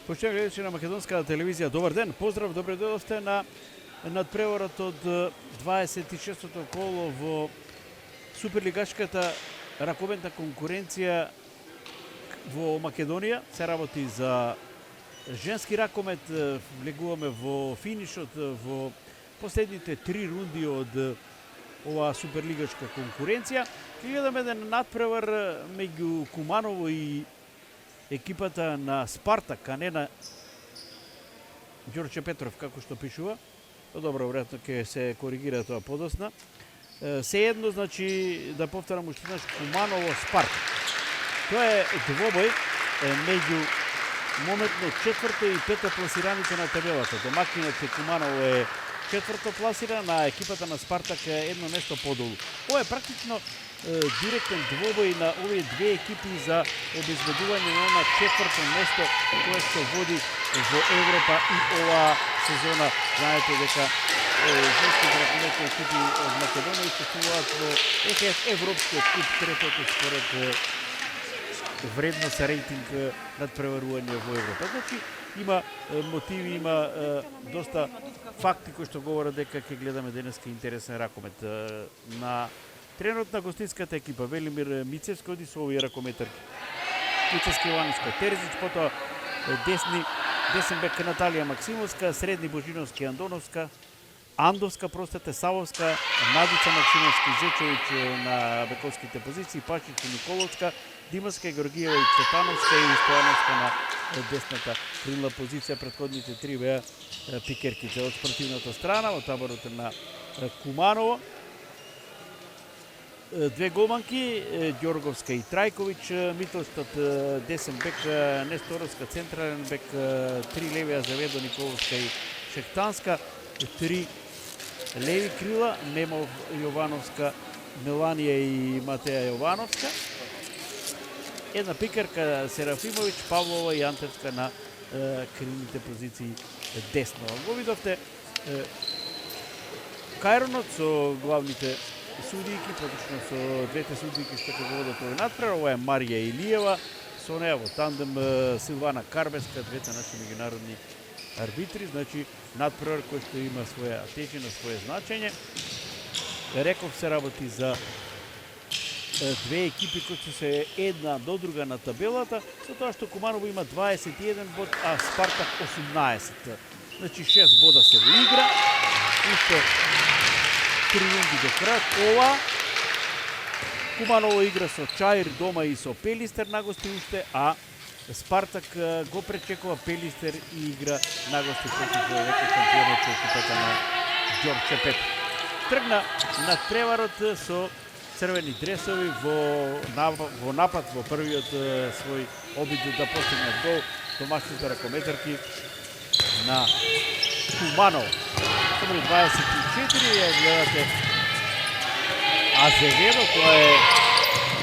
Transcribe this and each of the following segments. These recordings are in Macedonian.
Почитувани гледачи на Македонска телевизија, добар ден. Поздрав, добре дојдовте на надпреварот од 26-тото коло во Суперлигашката ракометна конкуренција во Македонија. Се работи за женски ракомет. Влегуваме во финишот во последните 3 рунди од оваа суперлигашка конкуренција. Ке гледаме еден надпревар меѓу Куманово и екипата на Спартак, а не на Ѓорче Петров, како што пишува. Добро, веројатно ќе се коригира тоа подосна. Сеедно, значи, да повторам уште еднаш, Куманово Спартак. Тоа е двобој меѓу моментно четврто и пето пласираните на табелата. Домакинот Куманово е четврто пласиран, а екипата на Спартак е едно место подолу. Ова е практично директен двобој на овие две екипи за обезбедување на четврто место кое што води во Европа и оваа сезона. Знаете дека женски ракометни екипи од Македонија учествуваат во Европскиот куп, третото според вредност рейтинг надпреварување во Европа. Значи има мотиви, има доста факти кои што говорат дека ќе гледаме денеска интересен ракомет. На тренерот на гостинската екипа Велимир Мицевски оди со овие ракометарки. Куцевска Ивановска, Терзич, потоа десен бек Наталија Максимовска, средни Божиновски Андовска, Савовска, Надица Максимовски, Зечевиќ на бековските позиции, Пачич и Николовска, Димовска, Георгиева и Цветановска и Стојановска на десната крилна позиција. Претходните три беа пикерките од спортивната страна, од таборот на Куманово. Две голманки, Ѓорговска и Трајковиќ, Митовстат десен бек, Несторовска централен бек, три леви Азеведо, Николовска и Шехтанска, три леви крила, Немов, Јовановска, Меланија и Матеја Јовановска. Една пикерка Серафимовиќ, Павлова и Антевска на крилните позиции десно. Го видовте кајронот со главните судијки, поточно со двете судијки што ќе го водат овој надпревар. Ова е Марија Илиева, со неа во тандем Силвана Карбеска, двете наши меѓународни арбитри. Значи надпревар кој што има своја тежина, свое значење. Реков, се работи за две екипи кои се една до друга на табелата, со тоа што Куманово има 21 бод, а Спартак 18. Значи 6 бода се во игра. Уште 3 рунди до крајот. Ова Куманово игра со Чаир дома и со Пелистер на гости уште, а Спартак го пречекува Пелистер и игра на гости против веќе шампионот екипата на Ѓорче Петров. Тргна надпреварот со црвени дресови во напад во првиот свој обид да постигнат гол домашните ракометарки на Куманово. Номер 24 ја гледате Азеведо, која е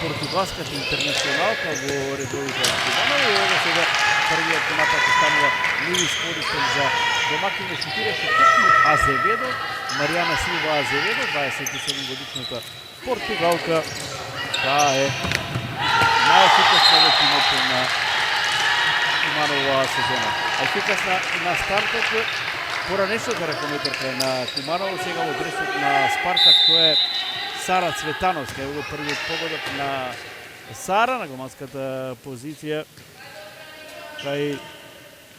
португалската интернационалка во редовите на Куманово. И ова сега првиот напад станува неискористен за домакино. Шутираше токму Азеведо, Маријана Силва Азеведо, 27 годишната португалка. Таа е најефикасна во тимот на Куманово оваа сезона. Ефикасна на стартот поранешната ракометарка на Куманово, сега во дресот на Спартак, тоа е Сара Цветановска. Ево првиот погодок на Сара на голманската позиција. Кај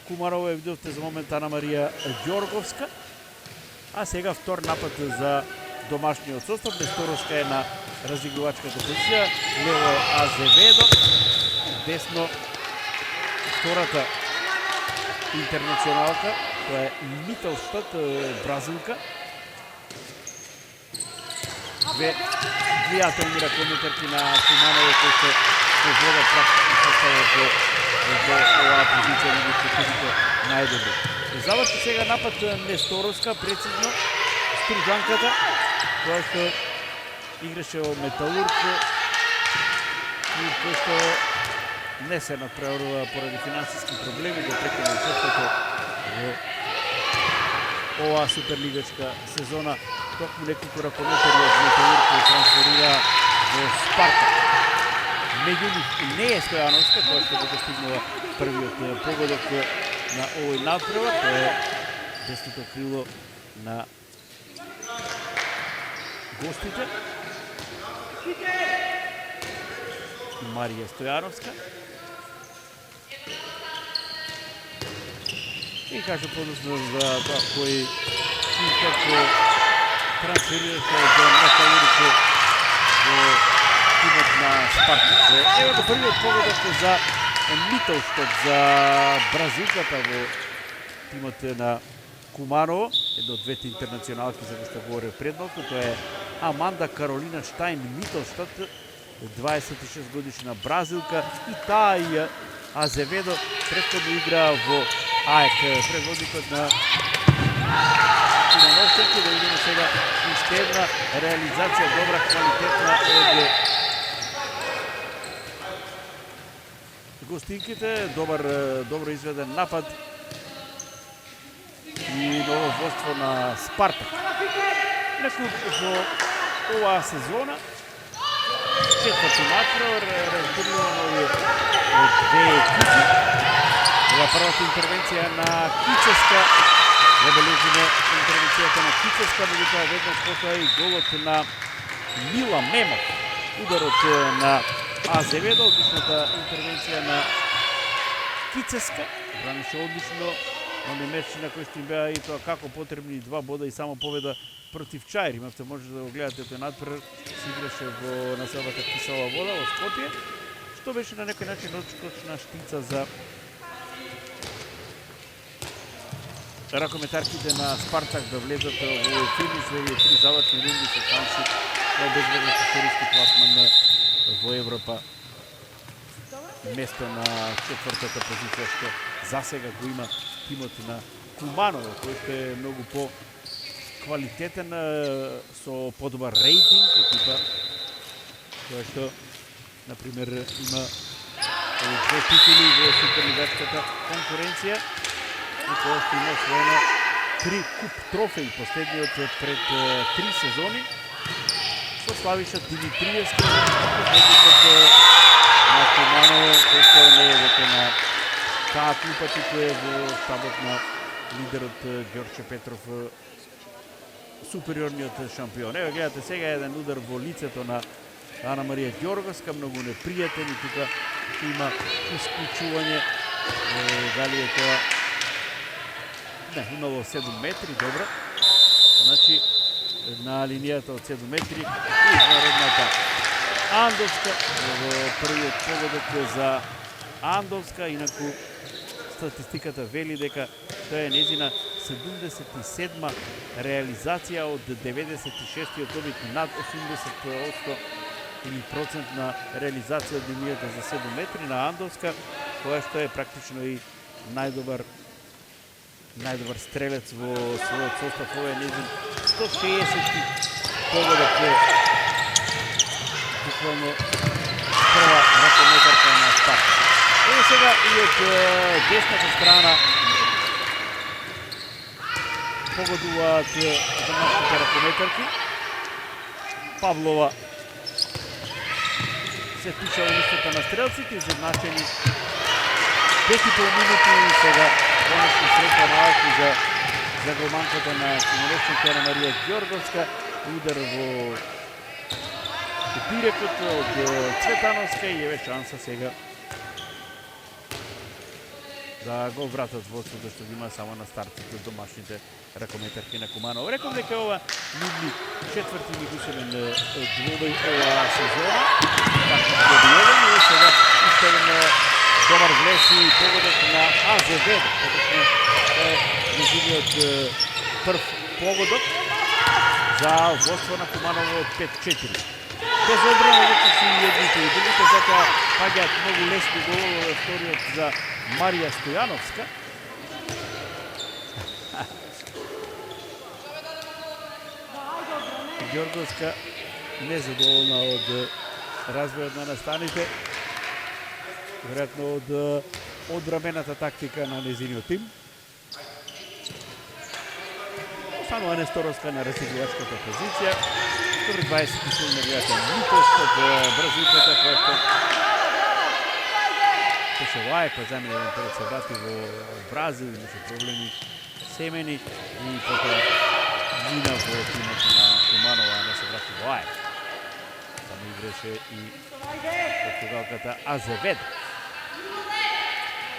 Куманово е видовте за момент Ана Марија Ѓорговска. А сега втор напад за домашниот состав. Несторовска е на разигрувачката позиција. Лево е Азеведо. Десно втората интернационалка, тоа е Мителстат, бразилка. Две влијателни ракометарки на Куманово кои се водат практично составот во оваа позиција на четирите најдобри. Заврши сега напад Несторовска, прецизно стружанката, која што играше во Металург, кој што не се надпреварува поради финансиски проблеми, го прекина учеството во оваа суперлигачка сезона. Токму неколку ракометари од Металург трансферира во Спартак. Меѓу нив не е Стојановска, која што го достигнува првиот погодок на овој надпревар. Тоа е десното крило на гостите. Марија Стојановска. И кажа подосно за тоа кој како трансферираше до Накалурико во тимот на Спартак. Ево го првиот погодок за Митолштот, за бразилката во тимот на Куманово, едно од двете интернационалки за кои што говорев пред малку, тоа е Аманда Каролина Штајн Митолштот, 26 годишна бразилка, и таа и Азеведо претходно игра во АЕК, предводникот на Кумановските. Да видиме сега уште една реализација добра, квалитетна од гостинките, добро изведен напад и ново водство на Спартак. Инаку во оваа сезона четврти надпревар разбирувано овие две екипи. Ова првата интервенција на Кицеска, забележиме интервенцијата на Кицеска, меѓутоа веднаш потоа и голот на Мила Мемов. Ударот на Азеведо, одличната интервенција на Кицеска, бранише одлично, оние мечи на кои што им беа и тоа како потребни 2 бода и само победа против Чаир. Имавте може да го гледате тој надпревар, се играше во населбата Кисела Вода во Скопје, што беше на некој начин одскочна штица за ракометарките на Спартак да влезат во финиш во овие 3 завршни рунди со шанси на обезбеден историски пласман во Европа. Место на четвртата позиција што засега го има тимот на Куманово, кој што е многу по-квалитетен, со подобар рейтинг, екипа која што, например, има 2 титули во суперлигачката конкуренција, и која што има освоено 3 куп трофеи, последниот пред 3 сезони, со Славиша Димитриевски, победникот на Куманово, кој што не е веќе на таа клупа, туку е во штабот на лидерот Ѓорче Петров, супериорниот шампион. Ево гледате сега еден удар во лицето на Ана Марија Ѓорговска, многу непријатен, и тука има исклучување. Дали е тоа? Не, имало 7 метри, добро. Значи, на линијата од 7 метри, и изваредната Андовска во првиот погодок за Андовска. Инаку статистиката вели дека тоа е незина 77-ма реализација од 96-тиот добит, над 80% или процент на реализација од линијата за 7 метри на Андовска, која што е практично и најдобар стрелец во својот состав. Ова е незин 160-ти погодок, буквално прва ракометарка на Спартак. Ево сега и од десната страна погодуваат домашните ракометарки. Павлова се тича во листата на стрелците, изедначени 5,5 минути, и сега конечно среќа малку за голманката на Кумановските, Ана Марија Ѓорговска. Удар во дирекот од Цветановска, и еве шанса сега да го вратат водството што ги има само на стартите домашните ракометарки на Куманово. Реков дека ова нивни четврти мигусилен двобој оваа сезона, така што добијаваме, и сега уште еден добар влез и погодок на Азеведо, поточно е незиниот прв погодок за водство на Куманово од 5-4. Без одбрана веќе и едните и другите, затоа паѓаат многу лесни голови. Вториот за Марија Стојановска. Ѓорговска незадоволна од развојот на настаните, веројатно од одбрамената тактика на незиниот тим. Останува Несторовска на разигравачката позиција. Втори 27 милијата Митолштот, бразилката, која што Беше Лајек, па замена еден период се врати во Бразил, имаше проблеми семени и потоа мина во тимот на Куманова, не се врати Лајек. Таму играше и португалката Азеведо.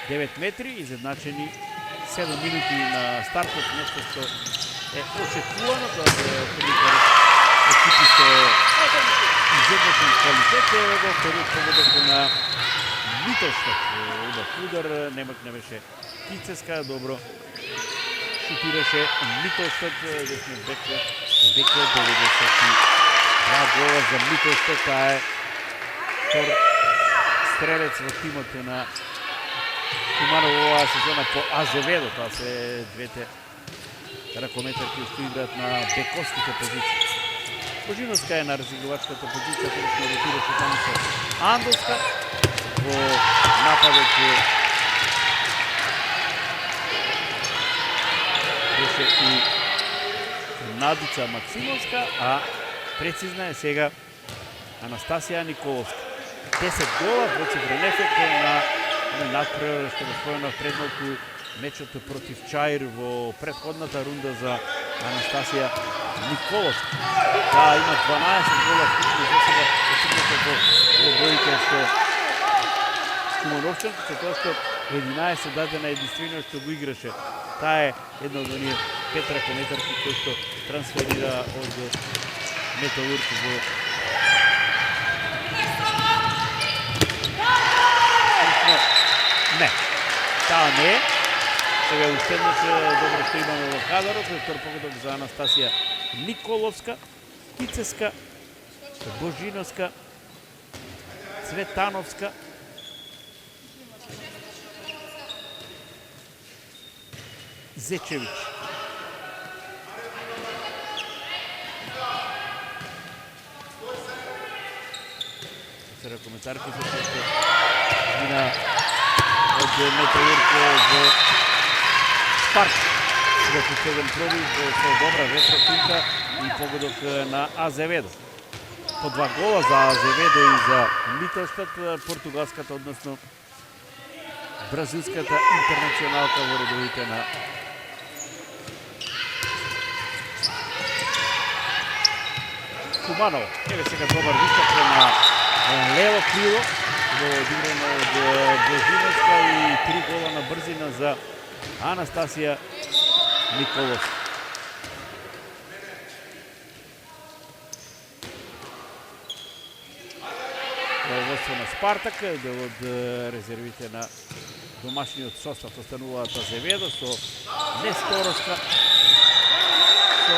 9 метри, изедначени 7 минути на стартот, нешто што е очекувано, тоа се прилика екипи што изедначен квалитет во вториот погодок на Митоштад. Убав удар, не беше Кицеска, добро шутираше Митоштад, десниот бек, веќе 92 гола за Митоштад, таа е втор стрелец во тимот на Куманово оваа сезона по Азеведо, тоа се двете ракометарки што играат на бековските позиции. Божиновска е на разигравачката позиција, конечно ротираше таму со Андовска. Во нападот беше и Надица Максимовска, а прецизна е сега Анастасија Николовска. 10 гола, двоцифрен ефект на надпревар што го споменав пред малку мечот против Чаир во претходната рунда за Анастасија Николовска. Да, има 12 гола вкупно за сега, очекувате во броите што Кумановчанка, со тоа што 11 дадена единствено што го играше. Таа е една од оние 5 ракометарки кои што трансферира од Металург во Не, таа не е. Сега уште еднаш добро што имаме во кадарот, втор погодок за Анастасија Николовска, Кицеска, Божиновска, Цветановска, Зечевич. Се ракометарките што мина од Металург во Спарта. Сега последен пробив со добра ветрофинка и погодок на Азеведо. По 2 гола за Азеведо и за Митоштад, португалската, односно бразилската интернационалка во редовите на Куманово. Еве сега добар висток на лево крило во одиграно од Божиновска и 3 гола на брзина за Анастасија Николовска. Водство на Спартак, дел од резервите на домашниот состав остануваат Азеведо со Несторовска, со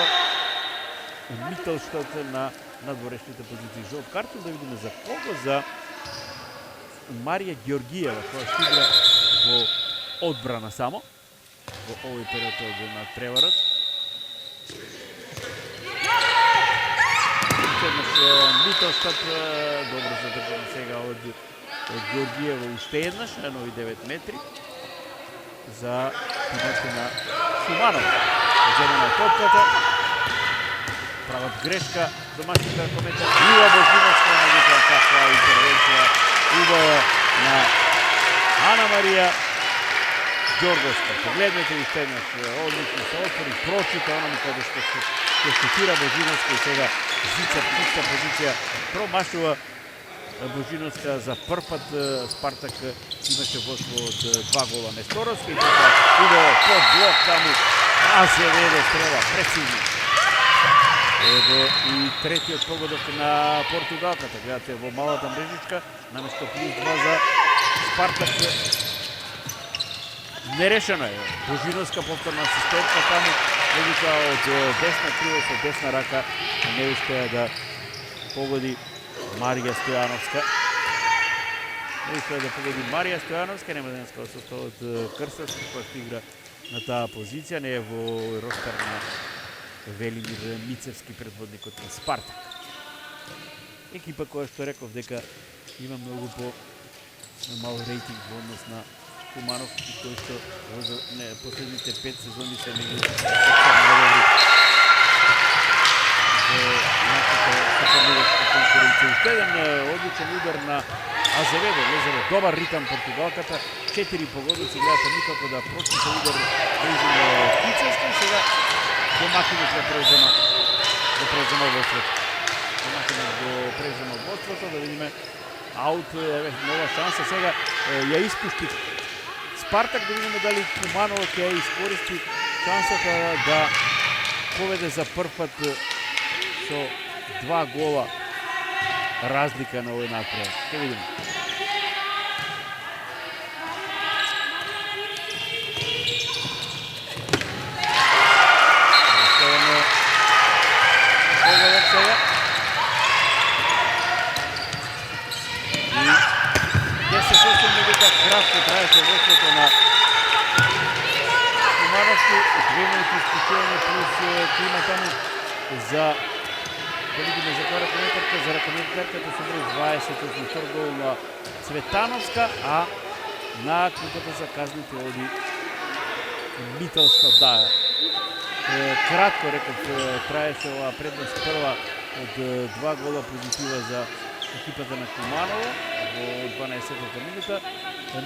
Митоштад на надворешните позиции. Жолт картон, да видиме за кого, за Марија Георгиева, која што игра во одбрана само во овој период од надпреварот. Митоштад добро задржан сега од Георгиева уште еднаш на нови 9 метри за тимот на Куманово. Земена топката, прават грешка домашните ракометар. Ила Божиновска, меѓутоа каква интервенција убава на Ана Марија Ѓорговска. Погледнете уште еднаш, одлично се отвори, прочита оному каде што ќе шутира Божиновска и сега Зица пуста позиција, промашува Божиновска за прв пат. Спартак имаше водство од 2 гола Несторовска и така убаво под блок таму Азеведо стрела прецизно. Ево и третиот погодок на португалката. Гледате во малата мрежичка, наместо плюс 2 за Спартак. Нерешено е. Божиновска повторна асистентка таму, меѓутоа од десна крило со десна рака не успеа да погоди Марија Стојановска. Не успеа да погоди Марија Стојановска, нема денеска составот Крстевски, кој што игра на таа позиција, не е во ростер на Велимир Мицевски, предводникот на Спартак. Екипа која што реков дека има многу по мал рейтинг во однос на Куманов, и кој што последните 5 сезони се меѓу најдобри во нашата суперливачка конкуренција. Уште еден одличен удар на Азеведо влезе во добар ритам португалката, 4 погодици, гледате никако да прочита удар близу Кицевска и сега домакинот го презема водството. Домакинот го презема водството, да видиме аут, нова шанса, сега ја испушти Спартак, да видиме дали Куманово ќе ја искористи шансата да поведе за прв пат со 2 гола разлика на овој натпревар. Ќе видиме. Оставаме погледот сега. И 10-8 минута кратко траеше водството на Кумановски, 2 минути исклучување плюс има таму за да видиме за која ракометарка, за ракометарката со број 22 гол на Цветановска, а на клупата за казните оди Миталска Даја. Кратко, реков, траеше оваа предност прва од 2 гола позитива за екипата на Куманово во 12-та минута.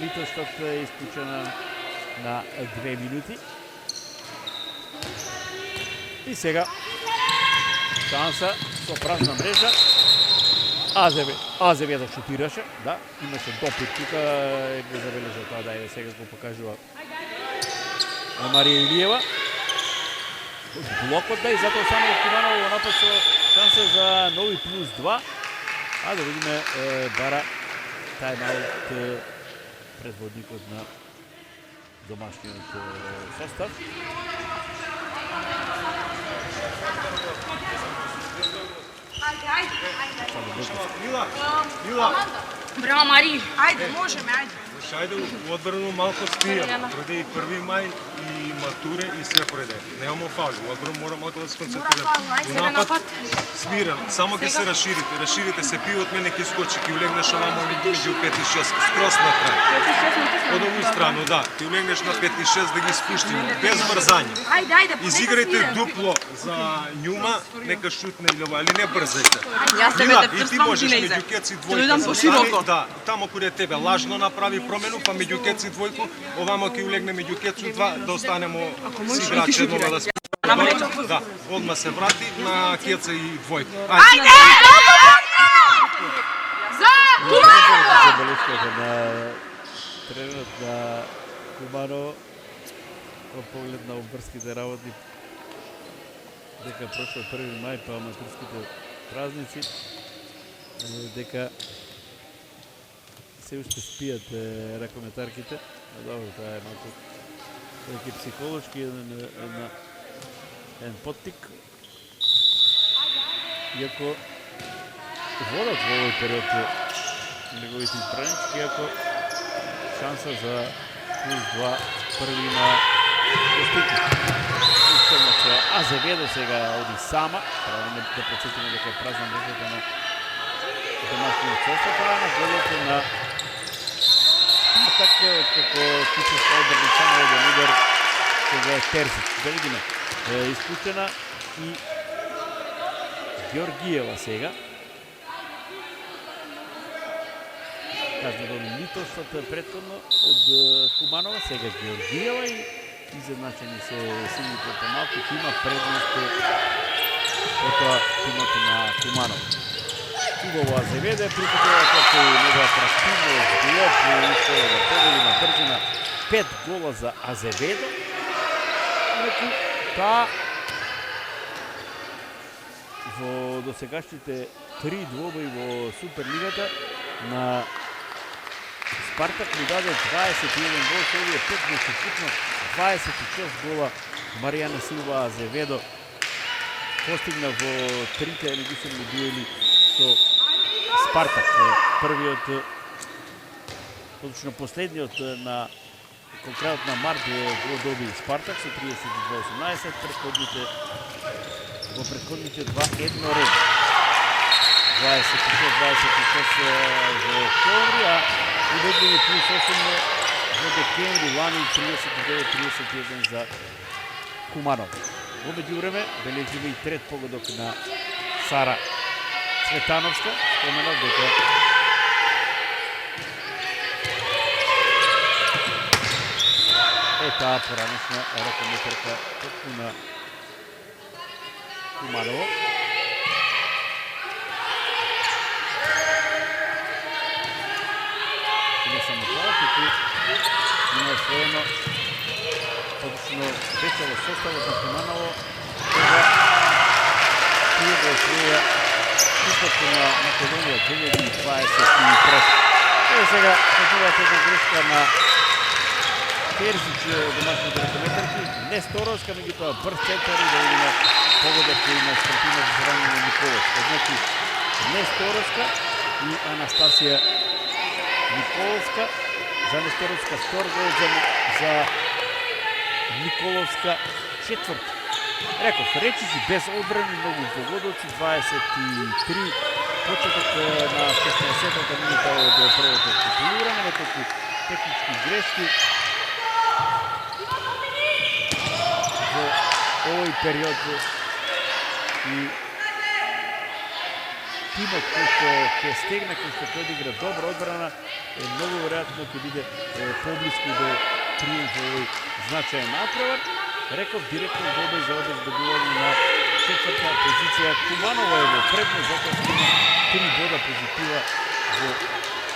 Миталстат е исклучена на 2 минути. И сега шанса со празна мрежа. Азеведо шутираше, да, имаше допит тука, го забележа тоа, да, сега го покажува Марија Илиева. Блокот, да, и затоа само Куманово во напад со шанса за нови плюс 2. А да видиме бара тајм-аут предводникот на домашниот состав. Мила. Браво, Мари. Ајде, можеме, ајде. Ајде, у одбрану малку спија. Преди и 1 мај и матуре и се преде. Немамо фаули. У одбрану мора малку да се концентрираме. Напад свирам. Само ќе се расширите. Расширите се пиот мене ќе скочи, ќе улегнеш овамо меѓу 5 и 6. Скрос напред. Од овој страну, да. Ќе улегнеш на 5 и 6 да ги спуштиме без брзање. Ајде, ајде. Изиграјте дупло за њума, нека шутне или ова, али не брзајте. Јас тебе те И ти можеш меѓу кеци двојка. Да, тамо каде тебе лажно направи промену, па меѓу кеци двојку, овамо ќе улегне меѓу кецу 2 да останемо си играчи еднога да спораме. Да, одма се врати на кеца и двојка. Ајде! За Куманово! Забелешката на тренерот на Куманово во поглед на обврските работи дека прошол 1 мај па аматурските празници, дека се уште спијат ракометарките. Добро, тоа е малку веќе психолошки еден поттик. Иако водат во овој период неговите испранички, иако шанса за плюс 2 први на Костики. Устомаче Азеведо сега оди сама, да подсетиме дека е празна мрежата на домашниот состав, а на голот на Спартак, како Кичевска одбрани само еден удар кога е Терзич. Да видиме, исклучена и Георгиева сега. Казна до Митолстат претходно од Куманова, сега Георгиева и изедначени се сините по малку, има предност потоа тимот на Куманова. Убаво Азеведо припатува како негова практивност, глоб и успева да победи на брзина. 5 гола за Азеведо. Инаку таа во досегашните 3 двобои во Суперлигата на Спартак му даде 21 гол, со овие 5 вкупно 26 гола. Маријана Силва Азеведо постигна во трите елегисерни дуели со Спартак. Првиот, точно последниот на конкретно на март го доби Спартак со 32-18, во предходните два едноред. 26-26 во октомври, а убедливи плюс 8 во декември, лани 39-31 за Куманов. Во меѓувреме бележиме и трет погодок на Сара Цветановска, споменав дека е таа поранешна ракометарка токму на Куманово. И не само тоа, туку има освоено одлично вече во составот на Куманово, кога тие го освоја Купот на Македонија 2023. Ево сега, почнуваат една грешка на Терзич, домашните ракометарки, не Сторовска, меѓутоа брз центар и да видиме погода кој има Скрпина за заране на Николовска. Значи, не Сторовска и Анастасија Николовска. За Несторовска втор гол, за Николовска четврт. Реков, речиси без одбрани, многу погодоци, 23 почеток на 16-та минута од првото купулирање, неколку технички грешки во овој период и тимот кој што ќе стегне, кој што ќе одигра добра одбрана, е многу веројатно ќе биде поблиску до триумф во овој значаен натпревар. Реков директно добе за обезбедување на четврта позиција. Куманово е во предност, затоа што има 3 бода позитива во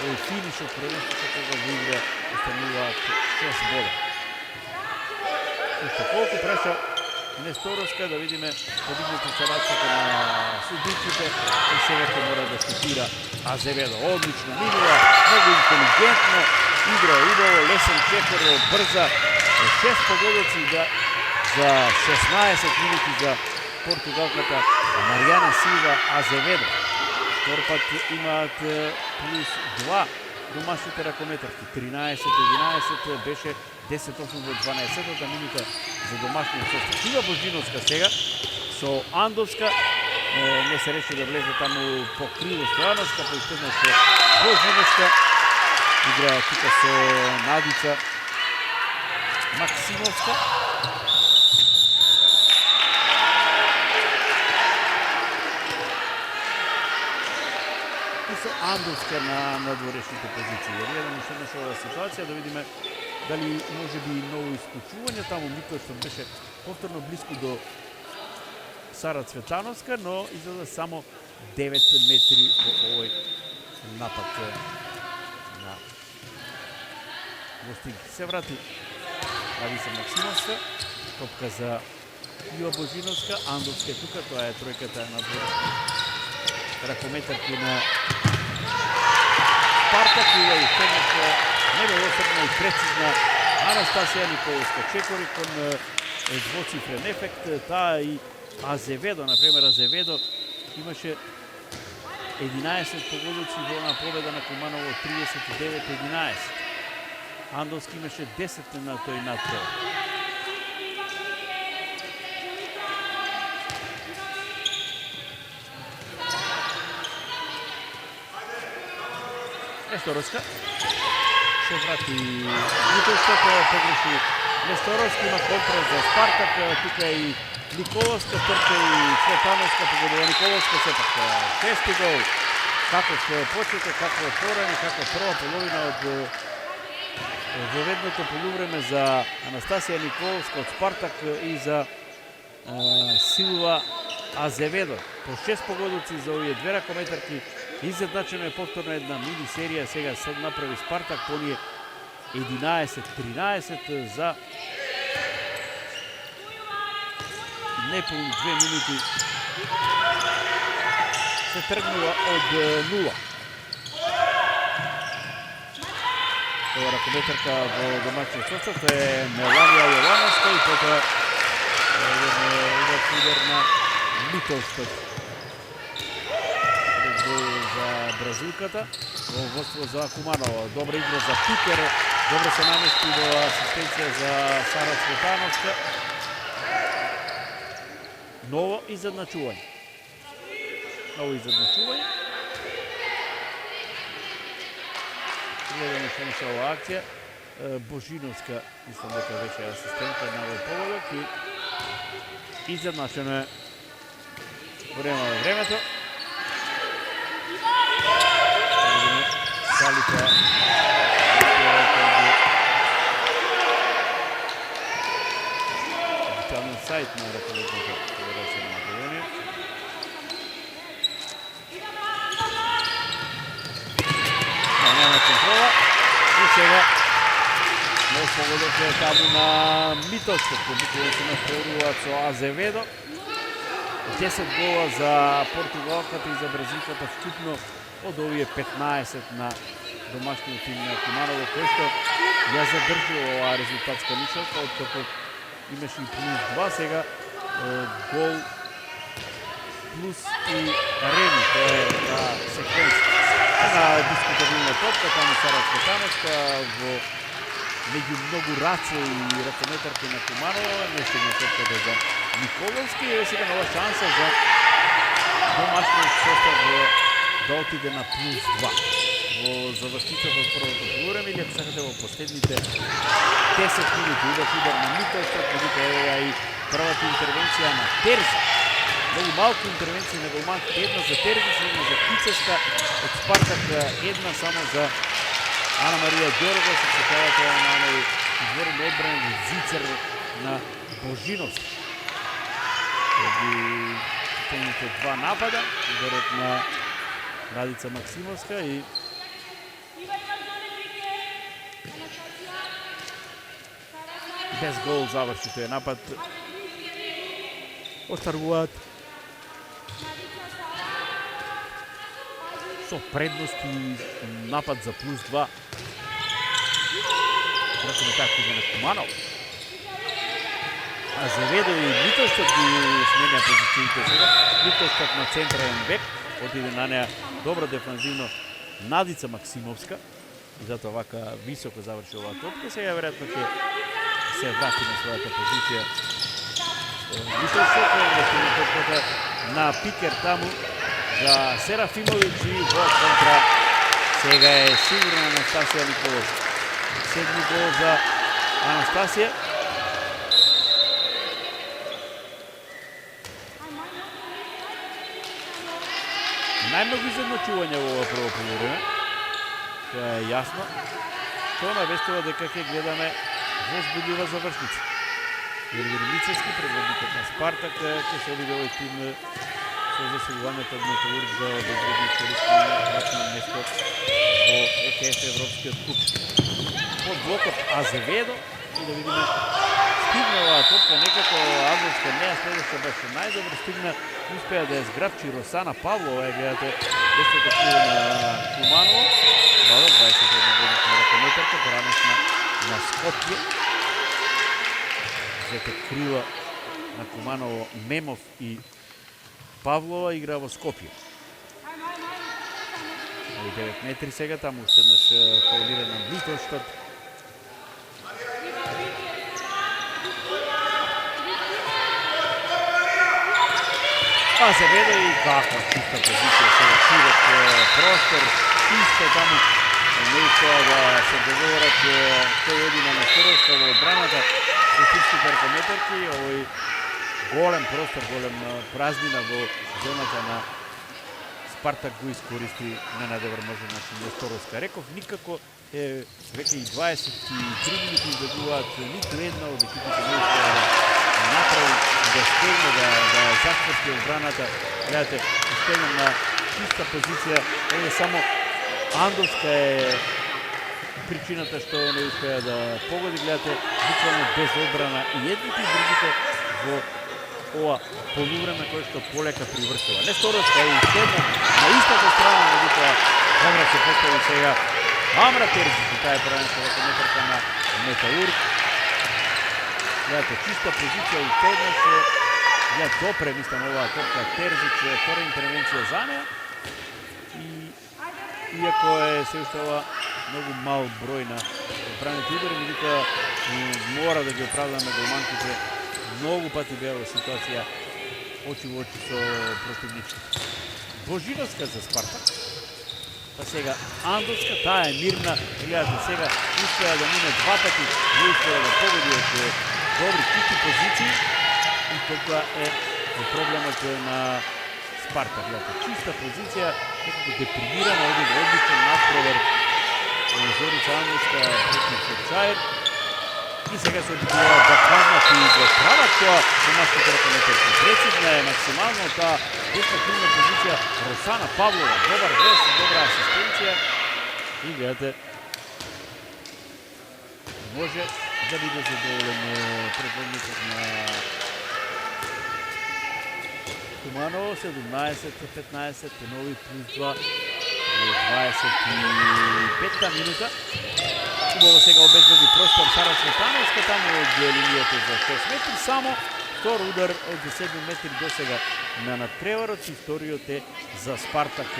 овој финиш од првенството, кога во игра остануваат 6 бода. Уште колку преша Несторовска, да видиме подигната се рацата на судиците и сега ќе мора да шутира Азеведо. Одлично минува, многу интелигентно, игра убаво, лесен чекор, брза, 6 погодоци за 16 минути за португалката Маријана Силва Азеведо. Втор пат имаат плюс 2 домашните ракометарки. 13-11 беше 10-8 во 12-та минута за домашниот состав. Ива Божиновска сега со Андовска не се реши да влезе таму по криво Стојановска, поистеднаше Божиновска. Игра тука со Надица Максимовска. И со Андовска на надворешните позиции. Гледаме што беше оваа ситуација, да видиме дали може би ново исклучување. Таму Микојсов беше повторно близко до Сара Цветановска, но изгледа само 9 метри по овој напад на гостинки. Се врати Надица Максимовска, топка за Ива Божиновска, Андовска е тука, тоа е тројката на надворешни ракометарки на Спартак и устеднаше невелосредна и прецизна Анастасија Николовска чекори кон двоцифрен ефект. Таа и Азеведо, например Азеведо имаше 11 погодоци во на победа на Куманово 39-11. Андовски имаше 10 на тој надпревар. Несторовска се врати Митовската, погреши Несторовски, има контра за Спартак, тука и Николовска трка и Цветановска погодува Николовска, сепак шести гол. Каков почеток, какво отворање, каква прва половина од воведното полувреме за Анастасија Николовска од Спартак и за Силва Азеведо. По 6 погодоци за овие две ракометарки. Изедначено е повторно една мини серија, сега сад направи Спартак, по ние 11-13 за неполни 2 минути се тргнува од 0. Ова ракометарка во домашниот состав е Меланија Јовановска и потоа удар на Митовскот. За бразилката во водство за Куманово. Добра игра за Пикер, добро се намести во асистенција за Сара Цветановска. Ново изедначување. Гледаме што беше оваа акција. Божиновска, мислам дека беше асистентка на овој погодок и изедначено е време на времето. Салика сайт на ръководната федерација на Македонија. Нема контрола и сега нов погодок е таму на Митовскот, кој се натпреваруваат со Азеведо. 10 гола за португалката и за бразилката вкупно од овие 15 на домашниот тим на Куманово, кој што ја задржи оваа резултатска нишавка, откако имаше и плюс 2, сега гол плюс и реми, тоа е на секвенца. На дискутабилна топка, таму Сара Цветановска во меѓу многу раце и ракометарки на Куманово, не стигна топката за Николовски, и сега нова шанса за домашниот состав да отиде на плюс 2. Во завршницата од првото полувреме, или ако сакате во последните 10 минути, удар на Митовскот, меѓутоа ева и првата интервенција на Терзи. Многу малку интервенции на голманките, една за Терзи, една за Кицеска, од Спартак една само за Ана Марија Ѓорго, се чекава тоа на оној изворен одбранен зицер на Божиновски. Оди последните два напада, ударот на Радица Максимовска и без гол заврши тој напад. Оставуваат со предност и напад за плюс 2. Ракометарките на Куманово. Азеведо и Митовскот ги сменја позициите сега. Митовскот на централен бек, отиде на неа добро дефанзивно Надица Максимовска. И затоа вака високо заврши оваа топка. Сега веројатно ќе се врати на својата позиција. Митовскот е топката на пикер таму за Серафимовиќ и во контра сега е сигурно Анастасија Николовска. Седми гол за Анастасија. Најмногу изедначување во ова прво полувреме. Тоа е јасно. Тоа навестува дека ќе гледаме возбудлива завршница. Јервир Мицевски, предводникот на Спартак, ќе се обиде овој тим со засилувањето од Металург да обезбеди историски вратно место во ЕКФ Европскиот куп. Под блокот Азеведо и да видиме стигна оваа топка некако Азовска неа следеше баш најдобро стигна, успеа да ја зграбчи Росана Павлова, гледате десното криво на Куманово. Млада 21 годишна ракометарка, поранешна на Скопје. Двете крила на Куманово, Мемов и Павлова игра во Скопје. 9 метри сега, таму уште еднаш фаулира на Митовскот. Азеведо и каква чиста позиција сега, широк простор, исто таму не успеа да се договорат кој оди на Несторовска во одбраната со српските ракометарки. Овој голем простор, голем празнина во зоната на Спартак го искористи на најдобар можен начин Несторовска. Реков, никако е веќе и 23 минути излегуваат, ниту една од екипите не успеа да направи, да стегне, да захврти одбраната. Гледате, стегнем на чиста позиција. Овде само Андовска е причината што не успеа да погоди. Гледате, буквално без одбрана и едните и другите во ова полувреме кој што полека привршува. Несторовска е уште на истата страна, меѓутоа добро се постави сега Амра Терзич, таа е првенска ракометарка на Металург. Гледате, чиста позиција и еднаш ја допре, мислам, оваа топка Терзич, втора интервенција за неа. И иако е се уште ова многу мал број на одбраните удари, меѓутоа мора да ги оправдаме голманките. Многу пати беа во ситуација очи во очи со противниците. Божиновска за Спартак. Па сега Андовска, таа е мирна. Гледате сега, успеа да мине два пати, не успеа да погоди од добри кути позиции. И тоа е проблемот на Спартак. Гледате, чиста позиција, некако депримирана, один одличен надпревар Зорица Андовска против Чаир. И сега се обидува да казнат и го прават тоа домашните ракометарки. Прецизна е максимално таа десна крилна позиција Росана Павлова. Добар вес, добра асистенција. И гледате, може да биде задоволен предводникот на Куманово. 17-15, нови плюс 2, 25-та минута. Убаво сега обезбеди простор Сара Цветановска, таму од линијата за 6 метри, само втор удар од 7 метри до сега на надпреварот и вториот е за Спартак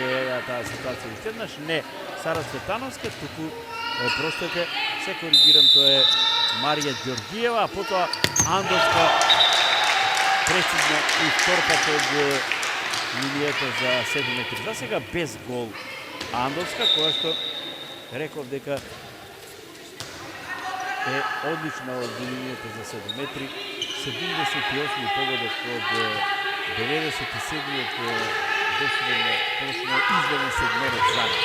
таа ситуација. Уште еднаш не Сара Цветановска, туку простете се коригирам, тоа е Марија Ѓоргиева, а потоа Андовска прецизно и втор пат од линијата за 7 метри. За сега без гол Андовска, која што реков дека е одлична од линијата за 7 метри. 78 погодок од 97-иот почнува изведен сегмерот за неј.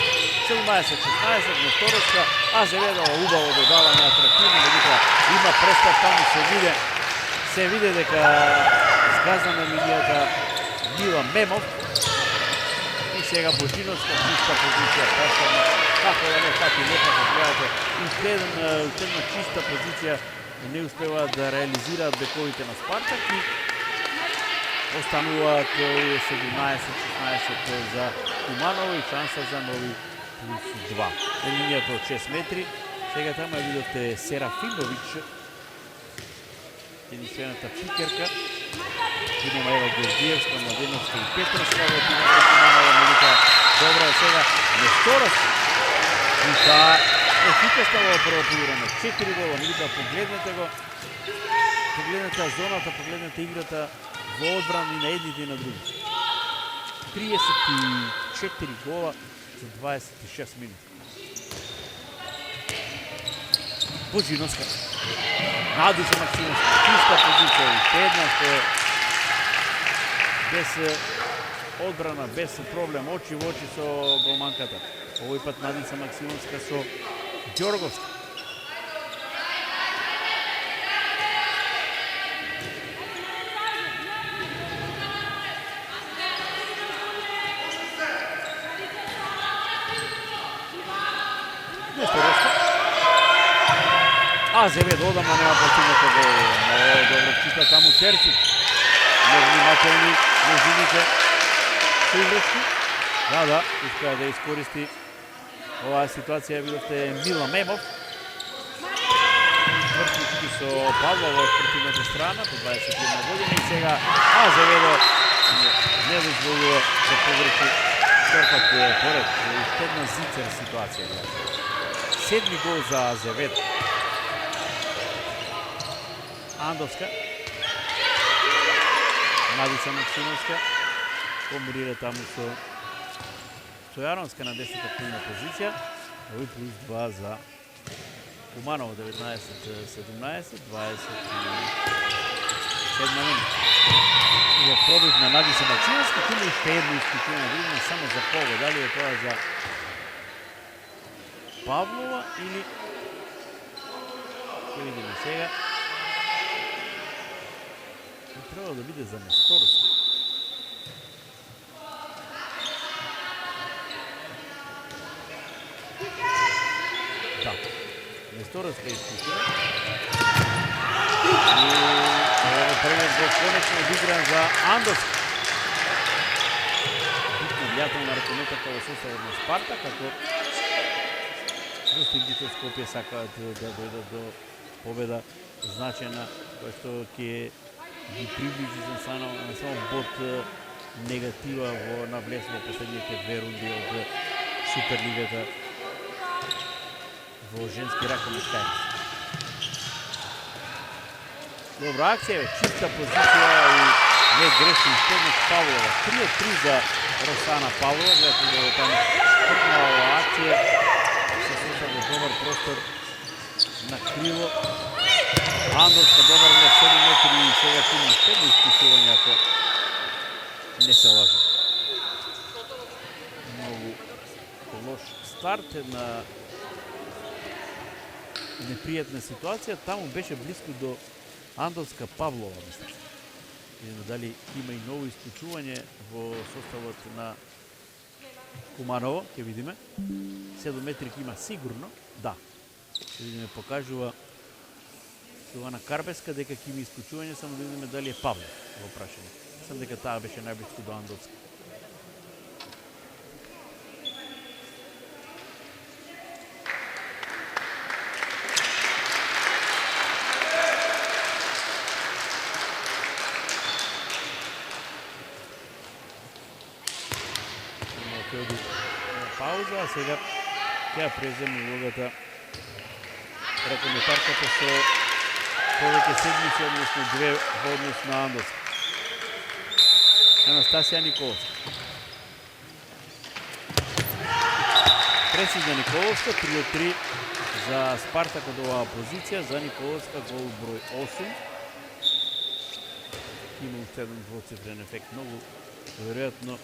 17-16 на второчка, Азеведова убаво додавање атрактивно, меѓутоа има престап таму, се виде дека згазна на линијата Мила Мемов. И сега Божиновска чиста позиција, повторно, како да не фати лепата, гледате, уште една чиста позиција не успеваат да реализираат бековите на Спартак и остануваат 17-16 за Куманово и шанса за нови плюс 2. Линијата од 6 метри, сега таму ја видовте Серафимович, единствената пикерка. Имаме Ева Ѓоргиевска, Младеновска и Петровска во тимот на Куманово, меѓутоа добра е сега Несторовска. И таа ефикасна во прво полувреме, 4 гола, меѓутоа погледнете зоната, погледнете играта во одбрана и на едните и на другите. 34 гола за 26 минути. Божиновска, Надица Максимовска, чиста позиција, уште една што е без одбрана, без проблем, очи во очи со голманката. Овој пат Надица Максимовска со Ѓорговска. Несторовска. Азеведо одамна нема постигнато гол. Много добро чита таму Терцик. Невнимателни ножините со играчки. Да, успеа да искористи оваа ситуација. Видовте Мила Мемов. Вртички со Павлова од противната страна по 21 година и сега Азеведо не дозволува да погреши вторпат поред. Уште една зицер ситуација. Седми гол за Азеведо. Андовска. Надица Максимовска комбинира таму со Стојановска на 10-та крилна позиција. Овој плюс 2 за Куманово, 19-17, 27 минута. Во пробив на Надица Максимовска, има уште едно исклучување, видиме само за кого, дали е тоа за Павлова или ќе видиме сега. Треба да биде за Несторовска. Да. Несторовска исклучува. И првиот гол конечно одигран за Андовска. Битно влијателна ракометарка во составот на Спартак, како достигнато Скопје сакаат да дојдат до победа значена, која што ќе ги приближи не само бот негатива во навлез во последните две рунди од Суперлигата во женски ракомет кајнес. Добра акција, чиста позиција и не греши уште еднаш Павлова. 3-3 за Росана Павлова, гледате да таму спртна акција се создава добар простор на крило. Андовска добар на 7 метри и сега има уште едно исклучување ако не се лажа. Многу лош старт, една непријатна ситуација, таму беше близко до Андовска Павлова, мислам. Видиме дали има и ново исклучување во составот на Куманово, ќе видиме. 7 метрик има сигурно, да. Ќе видиме, покажува Јована Карбеска дека ќе има исклучување, само да видиме дали е Павлов во прашање. Сам дека таа беше најблиску до Андовска. Пауза, а сега ќе преземе улогата ракометарката со повеќе седмици, односно 2 во однос на Андовска. Анастасија Николовска. Пресизна Николовска, 3 од 3 за Спартак од оваа позиција, за Николовска гол број 8. Има уште еден двоцифрен ефект, многу веројатно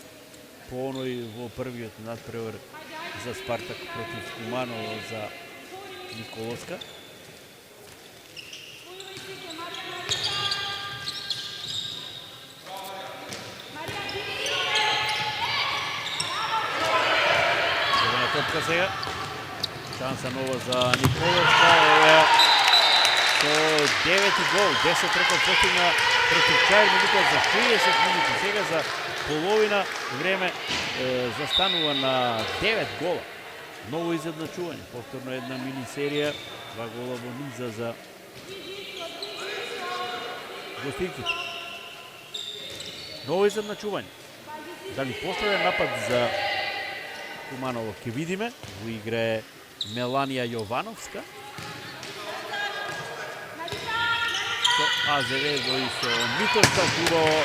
по оној во првиот надпревар за Спартак против Куманово за Николовска. Зелена топка сега. Шанса нова за Николовска. Ова со 9 гол, 10 рекорд постигна против Чаир, меѓутоа за 60 минути. Сега за половина време застанува на 9 гола. Ново изедначување, повторно една мини серија, 2 гола во низа за гостинците. Ново изедначување. Дали последен напад за Куманово ќе видиме, во игра е Меланија Јовановска. Со Азеведо и со Митовска клубово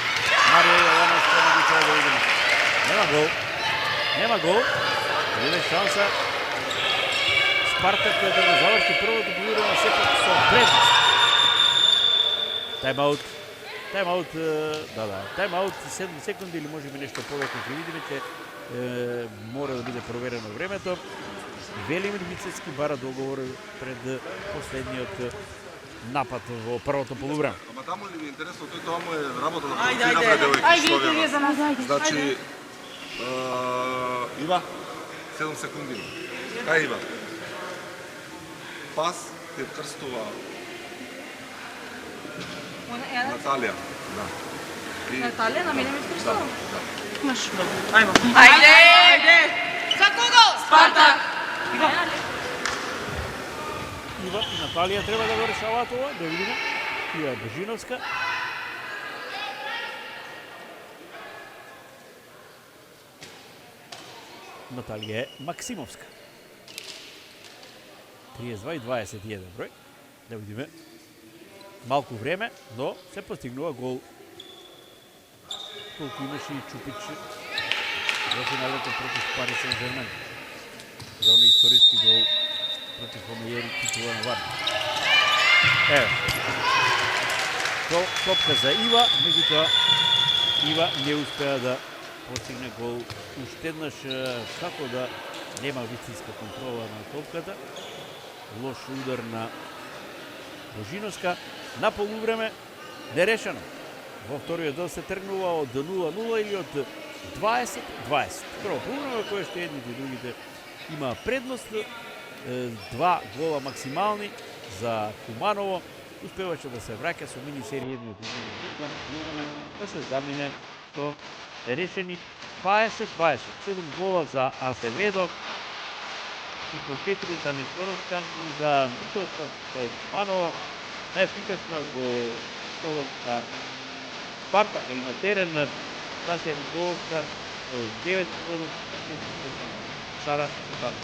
Марија Јовановска не би тоа да видиме. Нема гол. Нема гол. Има шанса Спартак да го заврши првото добивање сепак со предност. Тайм-аут. Тайм-аут, тайм-аут 7 секунди или можеби нешто повеќе ќе видиме, че мора да биде проверено времето. Велимир Вицецки бара договор пред последниот напад во првото полувреме. Ама таму ли ви е интересно, тој тоа му е работа да Ајде, провоцира ајде, девојки ајде, Словјана. вие за нас, ајде. Значи, Ива, 7 секунди. Кај Ива? Пас ќе крстува Наталија. Да. И... Наталија, на мене ми скрстува. Да. Маш, ајмо. Ајде! Ајде! За кого? Спартак! Ива и Наталија треба да го решаваат ова, да видиме. Ива е Божиновска. Наталија е Максимовска. 32 и 21 број. Да видиме. Малку време, но се постигнува гол. Колку имаше и Чупич во финалето против Пари Сен-Жермен. За оној историски гол против Омејери титула на Варна. Ево. Топка за Ива, меѓутоа Ива не успеа да постигне гол. Уште еднаш како да нема вистинска контрола на топката. Лош удар на Божиновска. На полувреме нерешено. Во вториот дел се тргнува од 0-0 или од 20-20. Прво полувреме кое што едните и другите има предност. 2 гола максимални за Куманово. Успеваше да се враќа со мини серија едни од другите. Да се замине со решени 20-20. 7 гола за Азеведо. И по 4 за Николовска и за Митовска со Куманово. Најефикасно го Николовска Спартак на терен на Настасија Николовска 9 гола. Сара Спартак.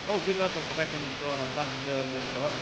Много видно помека ни тоа на Настасија Николовска.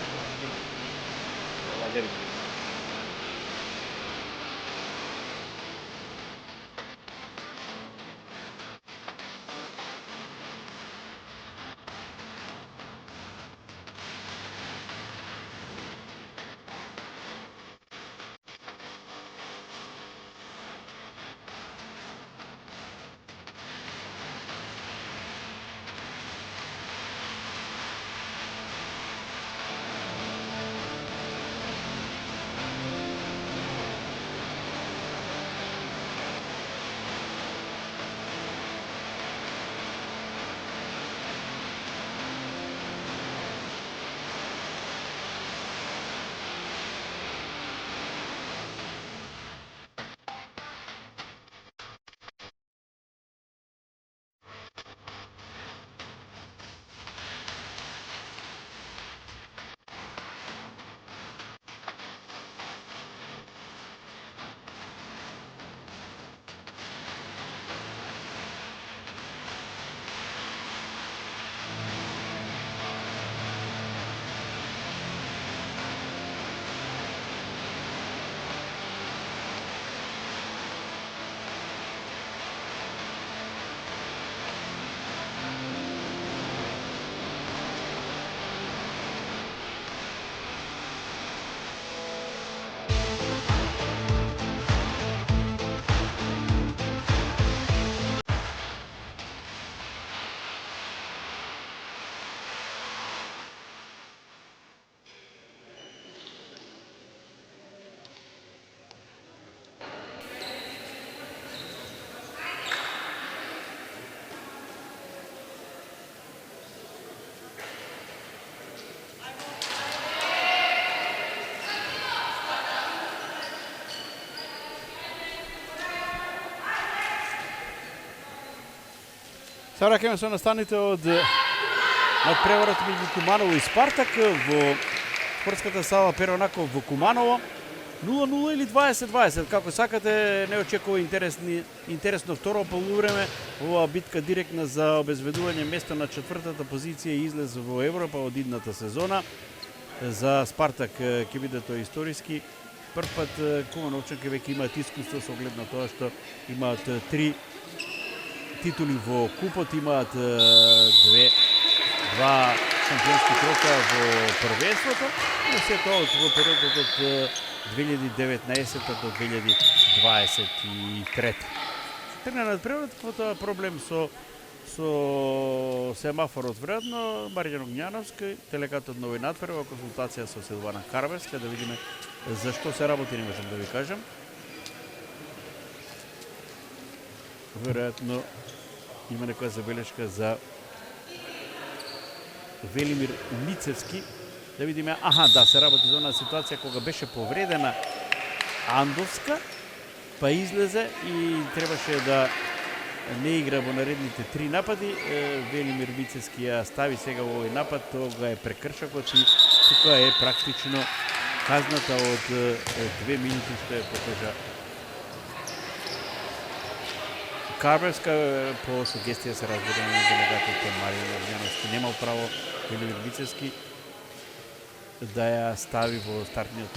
Сега ќе се настаните од надпреварот меѓу Куманово и Спартак во спортската сала Перо Наков во Куманово. 0-0 или 20-20, како сакате, не очекува интересно второ полувреме. Оваа битка директна за обезбедување место на четвртата позиција и излез во Европа од идната сезона. За Спартак ќе биде тоа историски. Прв пат Кумановчанки веќе имаат искуство со оглед на тоа што имаат 3 титули во купот, имаат два шампионски трофеа во првенството и се тоа во периодот од 2019 до 2023. Тргна надпреварот, потоа проблем со семафорот веројатно. Марјан Огњановски, телекатот на овој надпревар, консултација со Силвана Карбевска, да видиме за што се работи, не можам да ви кажам. Веројатно има некоја забелешка за Велимир Мицевски. Да видиме, да, се работи за она ситуација кога беше повредена Андовска, па излезе и требаше да не игра во наредните 3 напади. Велимир Мицевски ја стави сега во овој напад, тога е прекршокот и тука е практично казната од 2 минути што е покажа Карбевска. По сугестија се разбира на делегатот Марјан Огњановски немал право Велимир Мицевски да ја стави во стартниот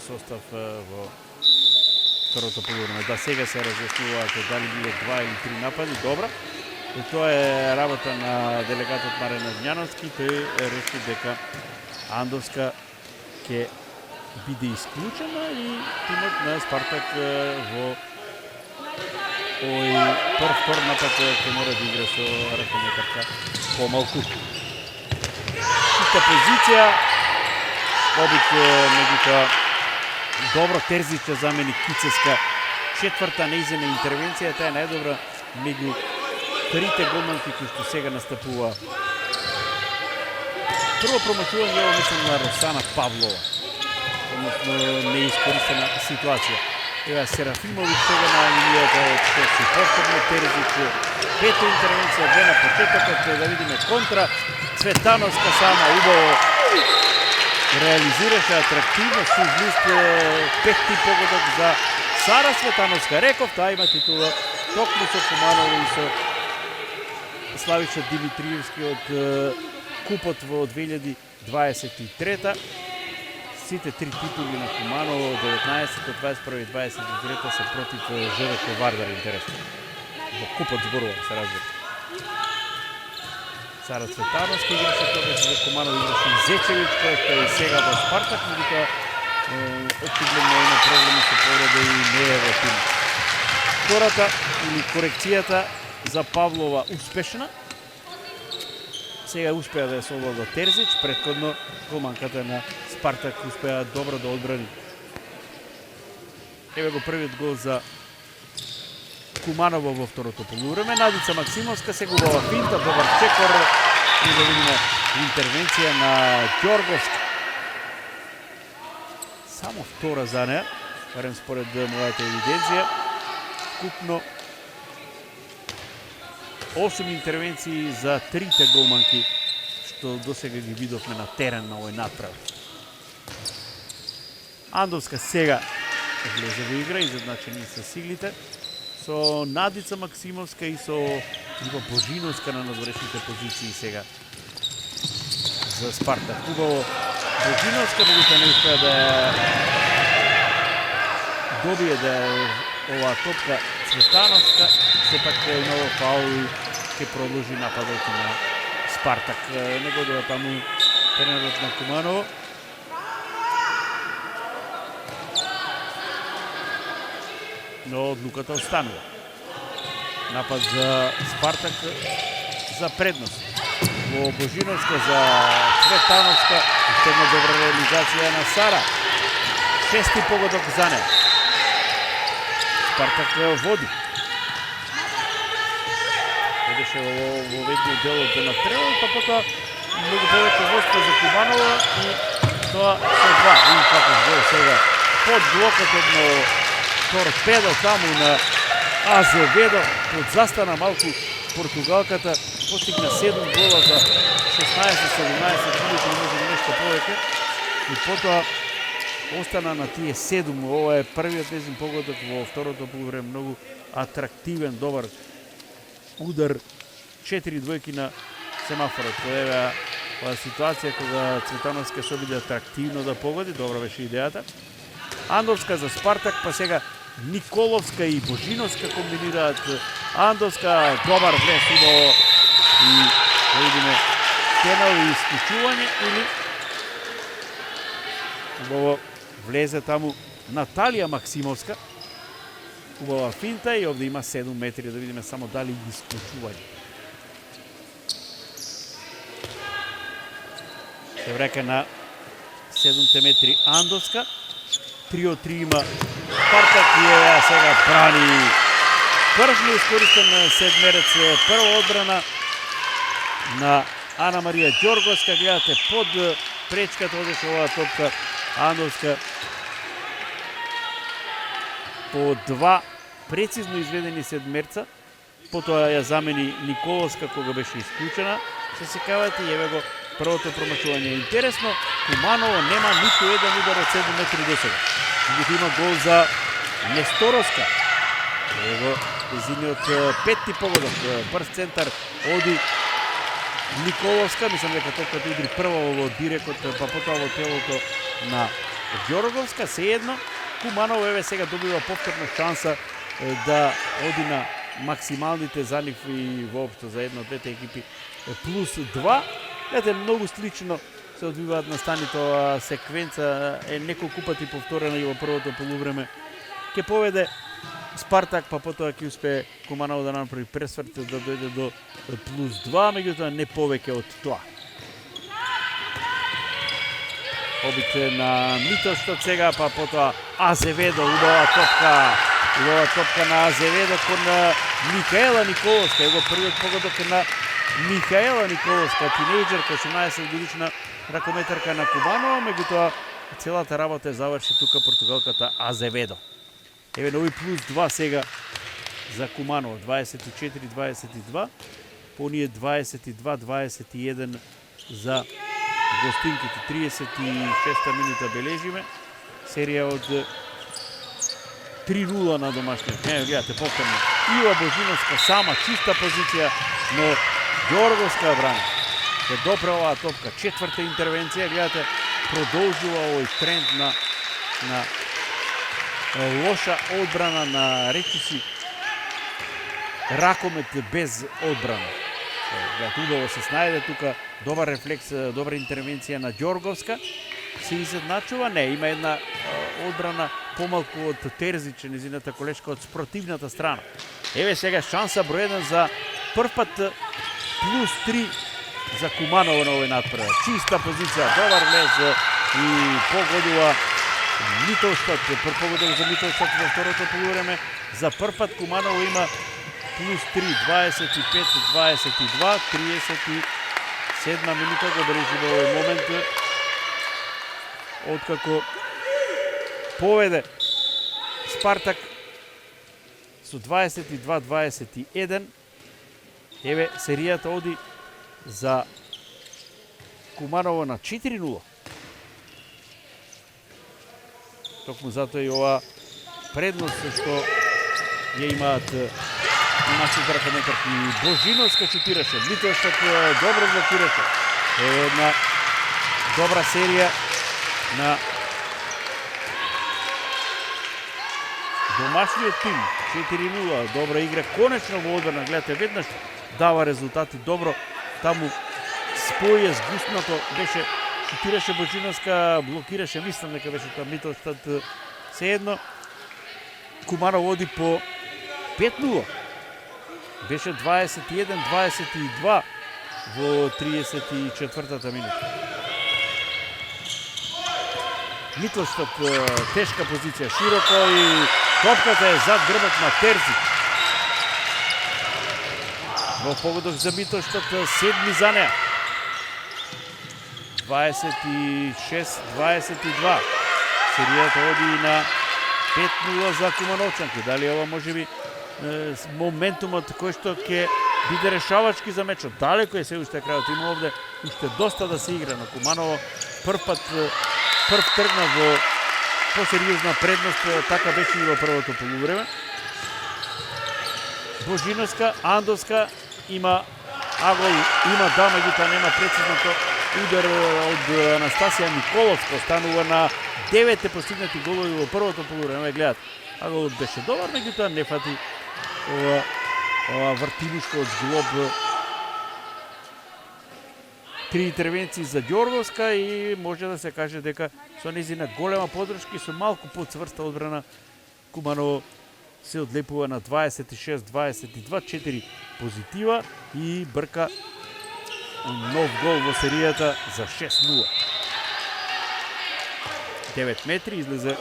состав во второто полувреме. Да, сега се разјаснуваат дали биле 2 или 3 напади. Добро. И тоа е работа на делегатот Марјан Огњановски. Тој реши дека Андовска ќе биде исклучена и тимот на Спартак во овој втор напад ќе мора да игра со ракометарка помалку. Чиста позиција, обид меѓутоа добро Терзич ја замени Кицеска. Четврта неизена интервенција, таа е најдобра меѓу трите голманки кои што сега настапува. Прво промачување ово мислам на Росана Павлова, односно неискористена ситуација. Ева Серафимович сега на линијата од што си повторно Терзич. Пета интервенција, две на почетокот, да видиме контра. Цветановска сама убаво реализираше атрактивно со излист петти погодок за Сара Цветановска. Реков, таа има титула токму со Куманово и со Славица Димитриевски од купот во 2023. Сите 3 титули на Куманово, 19, 21 и 23 се против ЖВК Вардар, интересно. Во купот зборува, се разбира. Сара Цветановска играше тогаш за Куманово, играше и Зечевич, којшто е сега во Спартак, меѓутоа очигледно има проблеми со повреда и не е во тим. Втората или корекцијата за Павлова успешна. Сега успеа да ја совлада Терзич, претходно голманката на Спартак успеа добро да одбрани. Еве го првиот гол за Куманово во второто полувреме. Надица Максимовска се губава финта, добар чекор и да видиме интервенција на Ѓорговска. Само втора за неа, барем според мојата евиденција. Купно 8 интервенции за трите голманки што досега ги видовме на терен на овој надпревар. Андовска сега влезе во игра, изедначени со сиглите, со Надица Максимовска и со Ива Божиновска на надворешните позиции сега за Спартак. Хубаво Божиновска, меѓутоа не успеа да добие да оваа топка Цветановска, сепак ново фаул и ќе продолжи нападот на Спартак. Не годува таму тренерот на Куманово. Но одлуката останува. Напад за Спартак за предност. Во Божиновска за Цветановска, уште една добра реализација на Сара. Шести погодок за неа. Спартак води. Одеше во ведниот дел од надпреварот, па потоа многу повеќе водство за Куманово и тоа со 2. И како гол сега под блокот од торпедо таму на Азеведо, под застана малку Португалката постигна 7 гола за 16-17 минути, може би нешто повеќе. И потоа остана на тие 7. Ова е првиот нејзин погодок во второто полувреме, многу атрактивен, добар удар, 4 двојки на семафорот. Еве оваа ситуација кога Цветановска се обиде атрактивно да погоди, добра беше идејата. Андовска за Спартак, па сега Николовска и Божиновска комбинираат. Андовска добар влез убаво и да видиме пенал и исклучување или убаво влезе таму Наталија Максимовска. Убава финта и овде има 7 метри, да видиме само дали исклучување. Се врека на 7 метри Андовска. 3 од 3 има Спартак и сега брани. Првно искористен седмерец, прва одбрана на Ана Марија Ѓорговска. Гледате под пречката одеше оваа топка. Андовска по 2 прецизно изведени седмерца. Потоа ја замени Николовска кога беше исклучена. Се секавате и еве го првото промашување. Интересно, Куманово нема ниту еден удар од 7 метри до сега. Меѓутоа има гол за Несторовска. Еве го незиниот петти погодок. Брз центар оди Николовска. Мислам дека топката удри прво во дирекот, па потоа во телото на Ѓорговска. Сеедно, Куманово еве сега добива повторна шанса да оди на максималните за нив и воопшто за една од двете екипи плюс 2. Ете, многу слично се одвиваат настаните, ова секвенца е неколку пати повторена и во првото полувреме. Ке поведе Спартак, па потоа ќе успее Куманово да направи пресврт да дојде до плюс 2, меѓутоа не повеќе од тоа. Обид на Митоштот сега, па потоа Азеведо, убава топка на Азеведо кон Микаела Николовска. Ево првиот погодок на Микаела Николовска, тинејџерка, 18 годишна ракометарка на Куманово, меѓутоа целата работа заврши тука португалката Азеведо. Еве нови плюс 2 сега за Куманово, 24-22, по ние 22-21 за гостинките, 36-та минута бележиме, серија од 3-0 на домашниот. Не, гледате повторно. Ива Божиновска сама, чиста позиција, но Ѓорговска брани. Се допре оваа топка, четврта интервенција, гледате, продолжува овој тренд на лоша одбрана, на речиси ракомет без одбрана. Гледате, убаво се снајде тука, добар рефлекс, добра интервенција на Ѓорговска. Се изедначува, не, има една одбрана помалку од Терзич, незината колешка од спротивната страна. Еве сега шанса број 1 за прв пат плюс 3 за Куманово на овој надпревар. Чиста позиција, добар влез и погодува Митоштот. Прв погодок за Митоштот во второто полувреме. За прв пат Куманово има плюс 3, 25-22, 37 минута го бележи во овој момент. Откако поведе Спартак со 22-21, еве серијата оди за Куманово на 4-0. Токму затоа и ова предност што ја имаат нашите ракометарки. Божиновска шутираше, Митоштот добро блокираше. Еве една добра серија на домашниот тим. 4-0, добра игра, конечно во одбрана, гледате, веднаш дава резултати добро. Таму споје згуснато беше, шутираше Божиновска, блокираше, мислам дека беше тоа Митоштот. Сеедно, Куманово оди по 5-0. Беше 21-22 во 34-та минута. Митоштот, тешка позиција, широко и топката е зад грбот на Терзич. Во погодок за Митоштот, седми за неа. 26-22. Серијата оди на 5-0 за Кумановчанки. Дали ова може би моментумот кој што ќе биде решавачки за мечот. Далеко е се уште крајот, има овде уште доста да се игра на Куманово. Прв тргна во посериозна предност, така беше и во првото полувреме. Божиновска, Андовска има агол, има да, меѓутоа нема прецизното удар од Анастасија Николовска, останува на 9 постигнати голови во првото полувреме. Гледат, аголот беше добар, меѓутоа не фати ова вртинушка од зглоб. 3 интервенции за Ѓорговска и може да се каже дека со незина голема подршка и со малку поцврста одбрана Куманово се одлепува на 26-22, 4 позитива и брка нов гол во серијата за 6-0. 9 метри излезе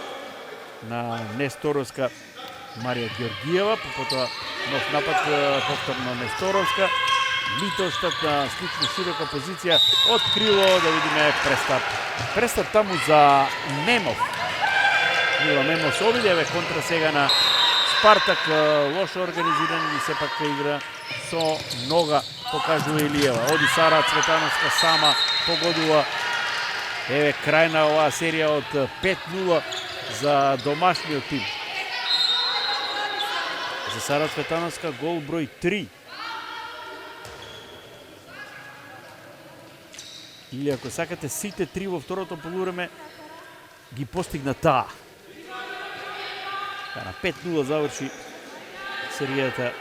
на Несторовска Марија Ѓоргиева, потоа нов напад повторно Несторовска. Митоштад на слично широка позиција од крило, да видиме престап. Престап таму за Мемов. Мила Мемов се обиде, еве контра сега на Спартак, лошо организиран и сепак игра со нога, покажува Илиева. Оди Сара Цветановска сама погодува. Еве крај на оваа серија од 5-0 за домашниот тим. За Сара Цветановска гол број 3. Или ако сакате сите 3 во второто полувреме ги постигна таа. На 5-0 заврши серијата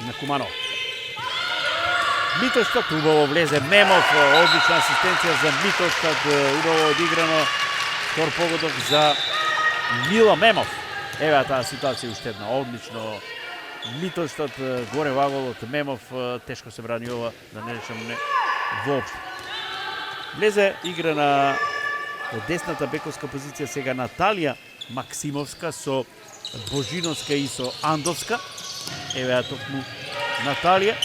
на Куманово. Митоштад убаво влезе Мемов, одлична асистенција за Митоштад, убаво одиграно. Втор погодок за Мила Мемов. Еве таа ситуација уште една, одлично. Митоштад горе ваголот, Мемов тешко се брани ова, да не речем не воопшто. Влезе игра на десната бековска позиција сега Наталија Максимовска со Божиновска и со Андовска. Еве токму Наталија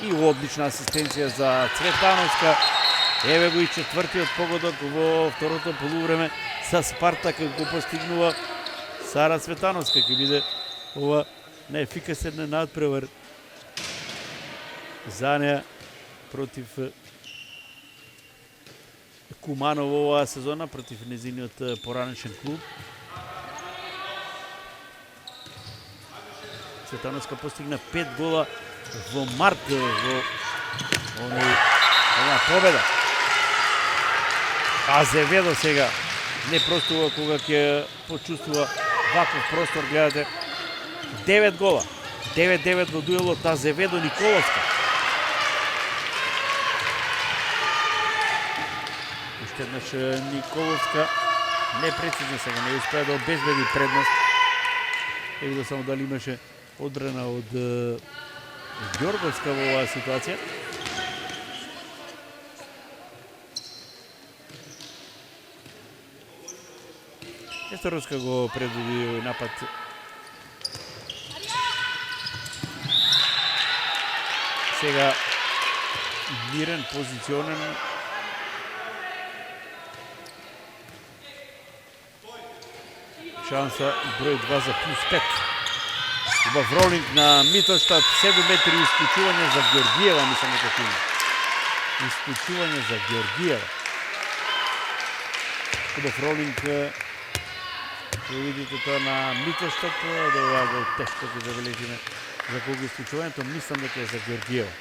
и одлична асистенција за Цветановска. Еве го и четвртиот погодок во второто полувреме за Спартак го постигнува Сара Цветановска. Ќе биде ова најефикасен надпревар за неа против Куманово оваа сезона, против незиниот поранешен клуб. Цветановска постигна 5 гола во март во оваа победа. Азеведо сега не простува кога ќе почувствува ваков простор, гледате. 9 гола. 9-9 во дуелот Азеведо Николовска. Уште еднаш Николовска непрецизно сега не успеа да обезбеди предност. Е видел само дали имаше одбрана од Ѓорговска во оваа ситуација. Несторовска го предвиди овој напад. Сега мирен, позиционен. Шанса број 2 за плюс 5. Убав ролинг на Митоштад, 7 метри исклучување за Ѓоргиева, мислам дека има. Исклучување за Ѓоргиева. Убав ролинг, видите тоа на Митоштад, да оваа го тешко ќе забележиме за кога исклучувањето, мислам дека е за Ѓоргиева.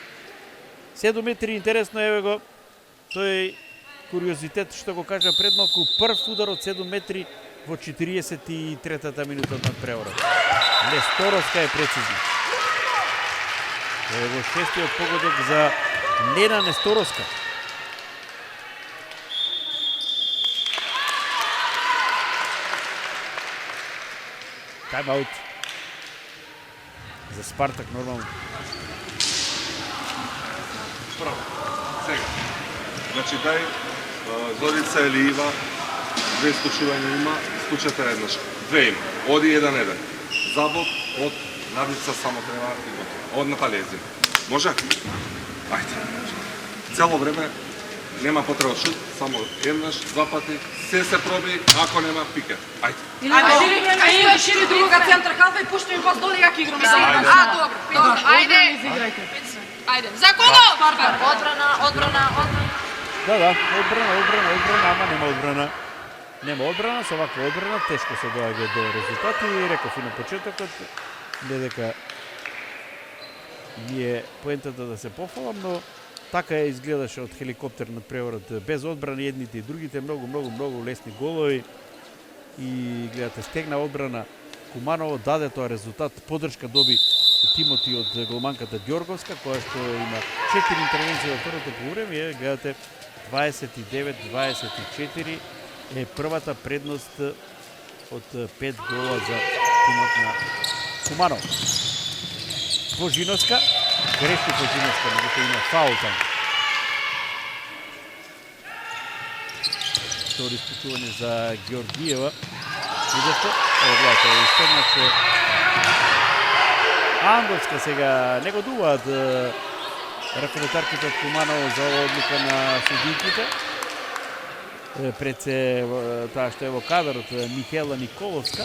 7 метри, интересно, еве го, тој куриозитет што го кажа пред малку, прв удар од 7 метри во 43-та минута од надпреварот. Несторовска е прецизна. Еве го шестиот погодок за Нена Несторовска. Тайм-аут за Спартак, нормално. Право. Сега. Значи дај Зорица Елиева, 2 исклучувања има, исклучата еднаш. 2 има. Оди 1-1. Забот од Надица само треба и готово. Од Наталија Зин. Може? Ајде. Цело време Нема потреба шут, само еднаш, два пати, се проби, ако нема пике. Ајде. Ајде, шири другога центар халфа и пушти ми пас доле, ја ќе играме за Ајде. добро. Ајде. Ајде. За кого? Одбрана. Да, одбрана, ама нема одбрана. Нема одбрана, со ваква одбрана тешко се доаѓа до резултати. Реков и на почетокот, дека ми е поентата да се пофалам, но така изгледаше од хеликоптер над преворот, без одбрана едните и другите, многу лесни голови. И гледате, стегна одбрана Куманово, даде тоа резултат, поддршка доби тимот и од голманката Ѓорговска, која што има 4 интервенции во второто полувреме, и гледате 29-24 е првата предност од 5 гола за тимот на Куманово. Божиновска, греши Божиновска, меѓутоа има фаул таму. Втори исклучување за Георгиева. Видете, гледате, истегнаше Андовска сега не го дуваат ракометарките од Куманово за ова одлука на судиите. Пред се таа што е во кадарот Михела Николовска.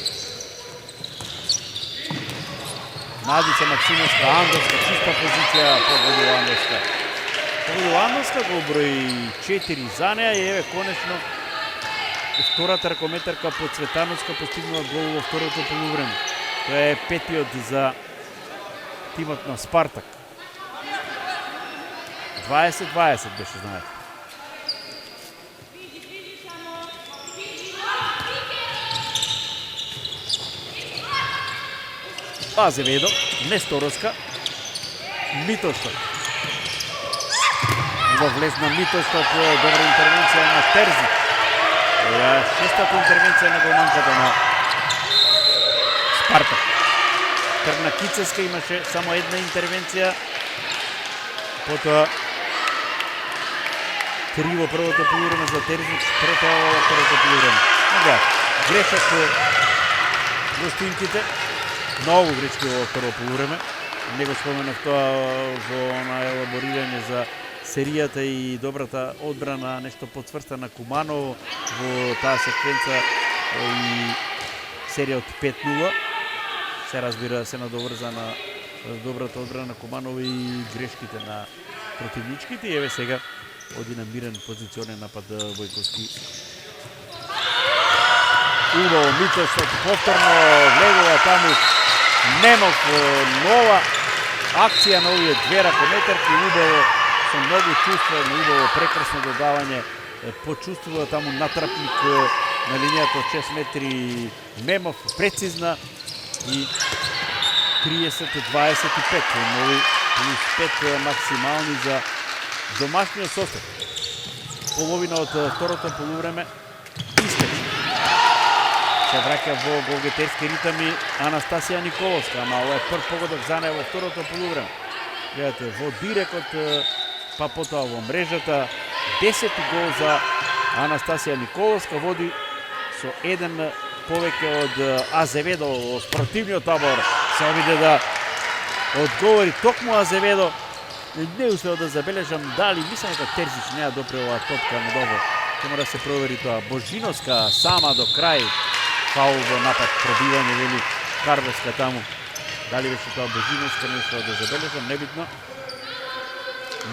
Надица Максимовска, Андовска, чиста позиција, погодила Андовска, го брои 4 за неа и еве конечно втората ракометарка по Цветановска постигнува гол во второто полувреме. Тоа е петиот за тимот на Спартак. 20-20 беше, знаете. Азеведо, Несторовска, Митошток. Во влезна Митошток, добра интервенција на Терзик. Шестата интервенција на голманката на Спартак. Тргна Кицевска, имаше само една интервенција. Потоа 3 во првото полувреме за Терзик, трета во второто полувреме. Грешат гостинките. Многу грешки во второ полувреме. Не го споменав тоа во елаборирање за серијата и добрата одбрана, нешто подсврста на Куманово во таа секвенца и серија од 5-0. Се разбира, се надоврза на добрата одбрана на Куманово и грешките на противничките. И еве сега оди на мирен позиционен напад Војковски. Убаво Митошток повторно влегува таму. Немов нова акција на овие две ракометарки, убаво со многу чувство, убаво прекрасно додавање, почувствува таму натрапник на линијата од 6 метри Немов, прецизна и 30-25, нови плюс 5 максимални за домашниот состав. Половина од второто полувреме истече. Се враќа во голгетерски ритами Анастасија Николовска, ама ова е прв погодок за неја во второто полувреме. Гледате, во дирекот, па потоа во мрежата, 10 гол за Анастасија Николовска, води со еден повеќе од Азеведо во спортивниот табор. Се обиде да одговори токму Азеведо. Не успеа да забележам дали, мислам дека Терзич не ја допре оваа топка, но добро. Ќе мора да се провери тоа. Божиновска сама до крај. Фаул во напад, пробивање, вели Карбовска таму. Дали беше тоа Божиновска, не успеа да забележам, небитно.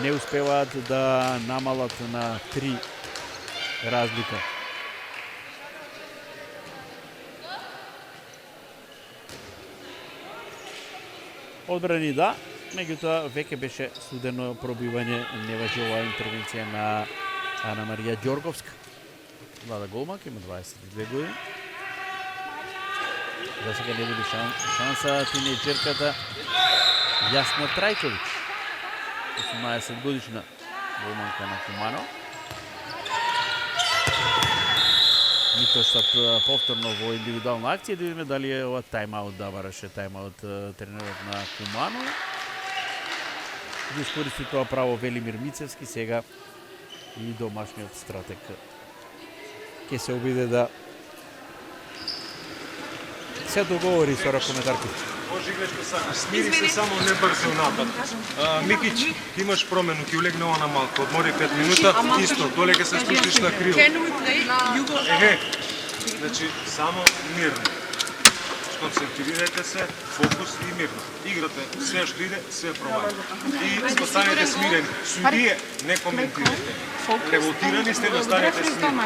Не успеваат да намалат на 3 разлика. Одбрани да, меѓутоа веќе беше судено пробивање, не важи оваа интервенција на Ана Марија Ѓорговска. Млада голманка, има 22 години. За сега не доби шанса тинејџерката Јасна Трајковиќ, 18 годишна голманка на Куманово. Митошток повторно во индивидуална акција, да видиме дали е ова тајм-аут, да бараше тајм-аут тренерот на Куманово. Да искористи тоа право Велимир Мицевски, сега и домашниот стратег ќе се обиде да се договори со ракометарките. Може играш што сакаш. Смири се, само не бързи у напад. Микич, ти имаш промену, ќе улегне она малку. Одмори 5 минута, исто, доле ќе се спуштиш на крило. Значи, само мирно. Концентрирайте се, фокус и мирно. Играте све што иде, све проваѓа. И останете смирени. Судие, не коментирате. Револтирани сте, да станете смирени.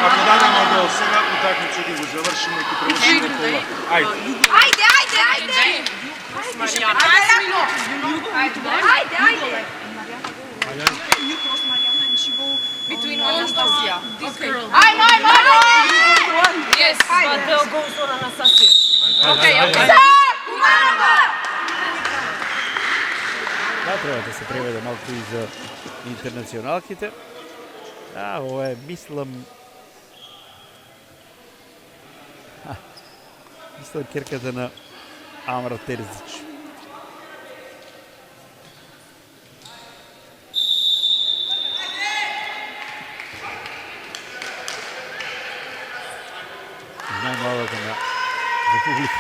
Ако дадемо гол сега, утакмицата ќе го завршиме и ќе превршиме кола. Ајде. Between Anastasia. This girl. Yes, but they'll go for Anastasia. Okay. Да, треба да се преведе малку и за интернационалките. Ова е, мислам керката на Амра Терзич. Најмладата на Република.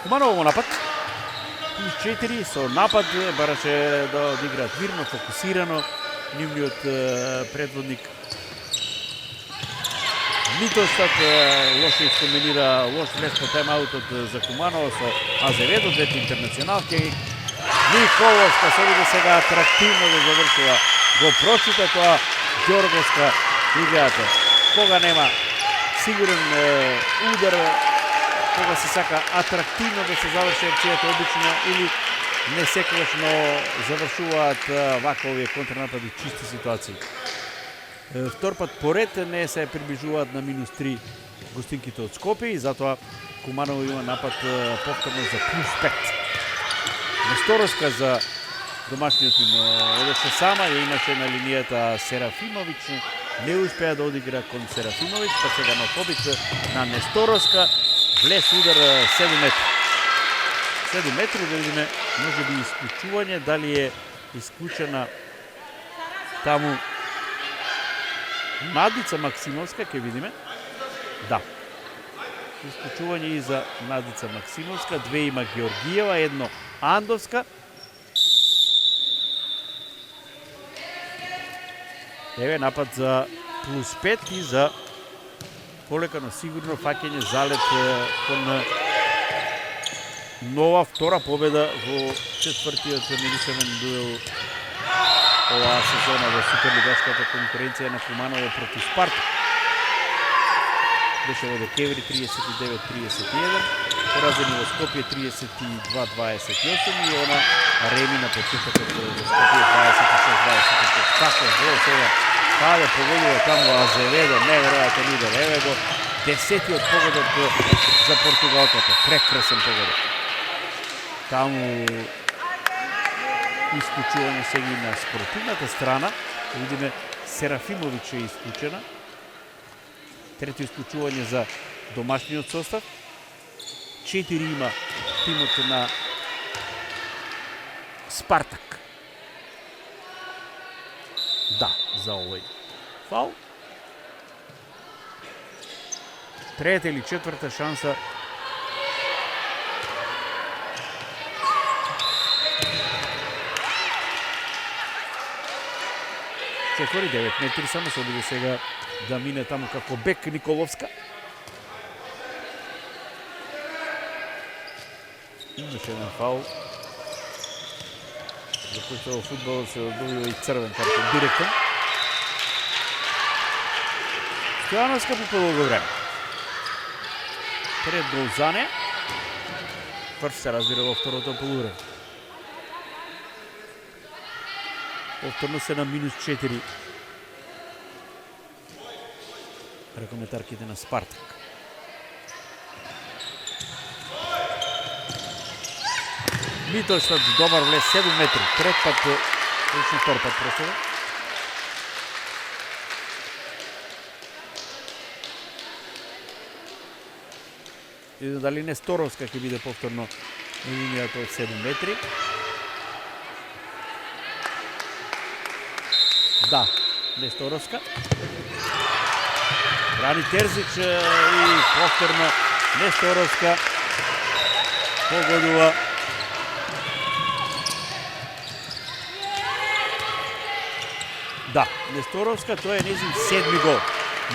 Куманово во напад. Плюс 4 со напад бараше да одиграат мирно, фокусирано. Нивниот предводник Митоштад лошо искомбинира лош влез по тайм-аутот за Куманово со Азеведо, двете интернационалки. Николовска се види сега атрактивно да завршува. Го прочита тоа Ѓорговска играта. Кога нема сигурен удар, кога се сака атрактивно да се заврши акцијата обично или не секогаш, но завршуваат вака овие контрнапади чисти ситуации. Втор пат поред не се приближуваат на минус 3 гостинките од Скопје и затоа Куманово има напад повторно за плюс 5. Нестороска за домашниот им одеше сама, ја имаше на линијата Серафимович, не успеа да одигра кон Серафимович, па сега на побит на Нестороска, влез удар 7 метри. 7 метри, да видиме, може би исклучување, дали е исклучена таму Надица Максимовска, ќе видиме. Да. Исклучување и за Надица Максимовска, две има Георгиева, едно Андовска. Еве напад за плюс 5 и за полека, но сигурно фаќање залет кон нова втора победа во четвртиот мирисевен дуел оваа сезона во суперлигашката конкуренција на Куманово против Спарта. Беше во декември 39-31, поразени во Скопје 32-28 и она реми на почетокот во Скопје 26-25. Како зло сега, каде погодува таму Азеведо, неверојатен удар, еве го 10-тиот погодот за португалката, прекрасен погодот. Таму исклучување сега на спортивната страна, видиме Серафимович е исклучена. Трето исклучување за домашниот состав. 4 има тимот на Спартак. Да, за овој фаул. Трета или четврта шанса четвори 9 метри, само се обиде сега да мине таму како бек Николовска. Имаше еден фаул, за кој што во фудбалот се добива и црвен картон директен. Стојановска по подолго време. Пред гол за не. Прв се разбира во второто полувреме. Повторно се на минус 4. Рекометарките на Спартак. Митоштад добар влез 7 метри. Трет пат, точно втор пат проследа. И дали Несторовска ќе биде повторно на линијата од 7 метри. Да, Несторовска. Брани Терзич и повторно Несторовска погодува. Да, Несторовска, тој е незин 7-ми гол.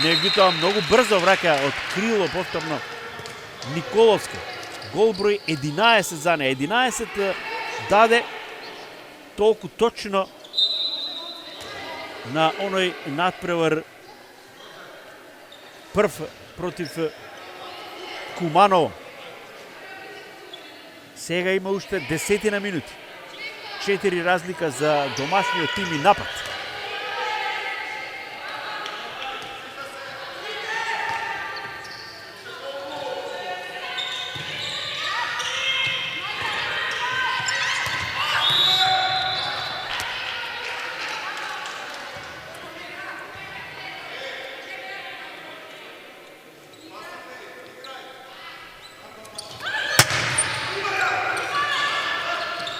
Меѓутоа многу брзо враќа од крило повторно Николовска. Гол број 11 за неја. 11 даде толку точно на оној надпревар прв против Куманово. Сега има уште 10 минути. 4 разлика за домашниот тим и напад.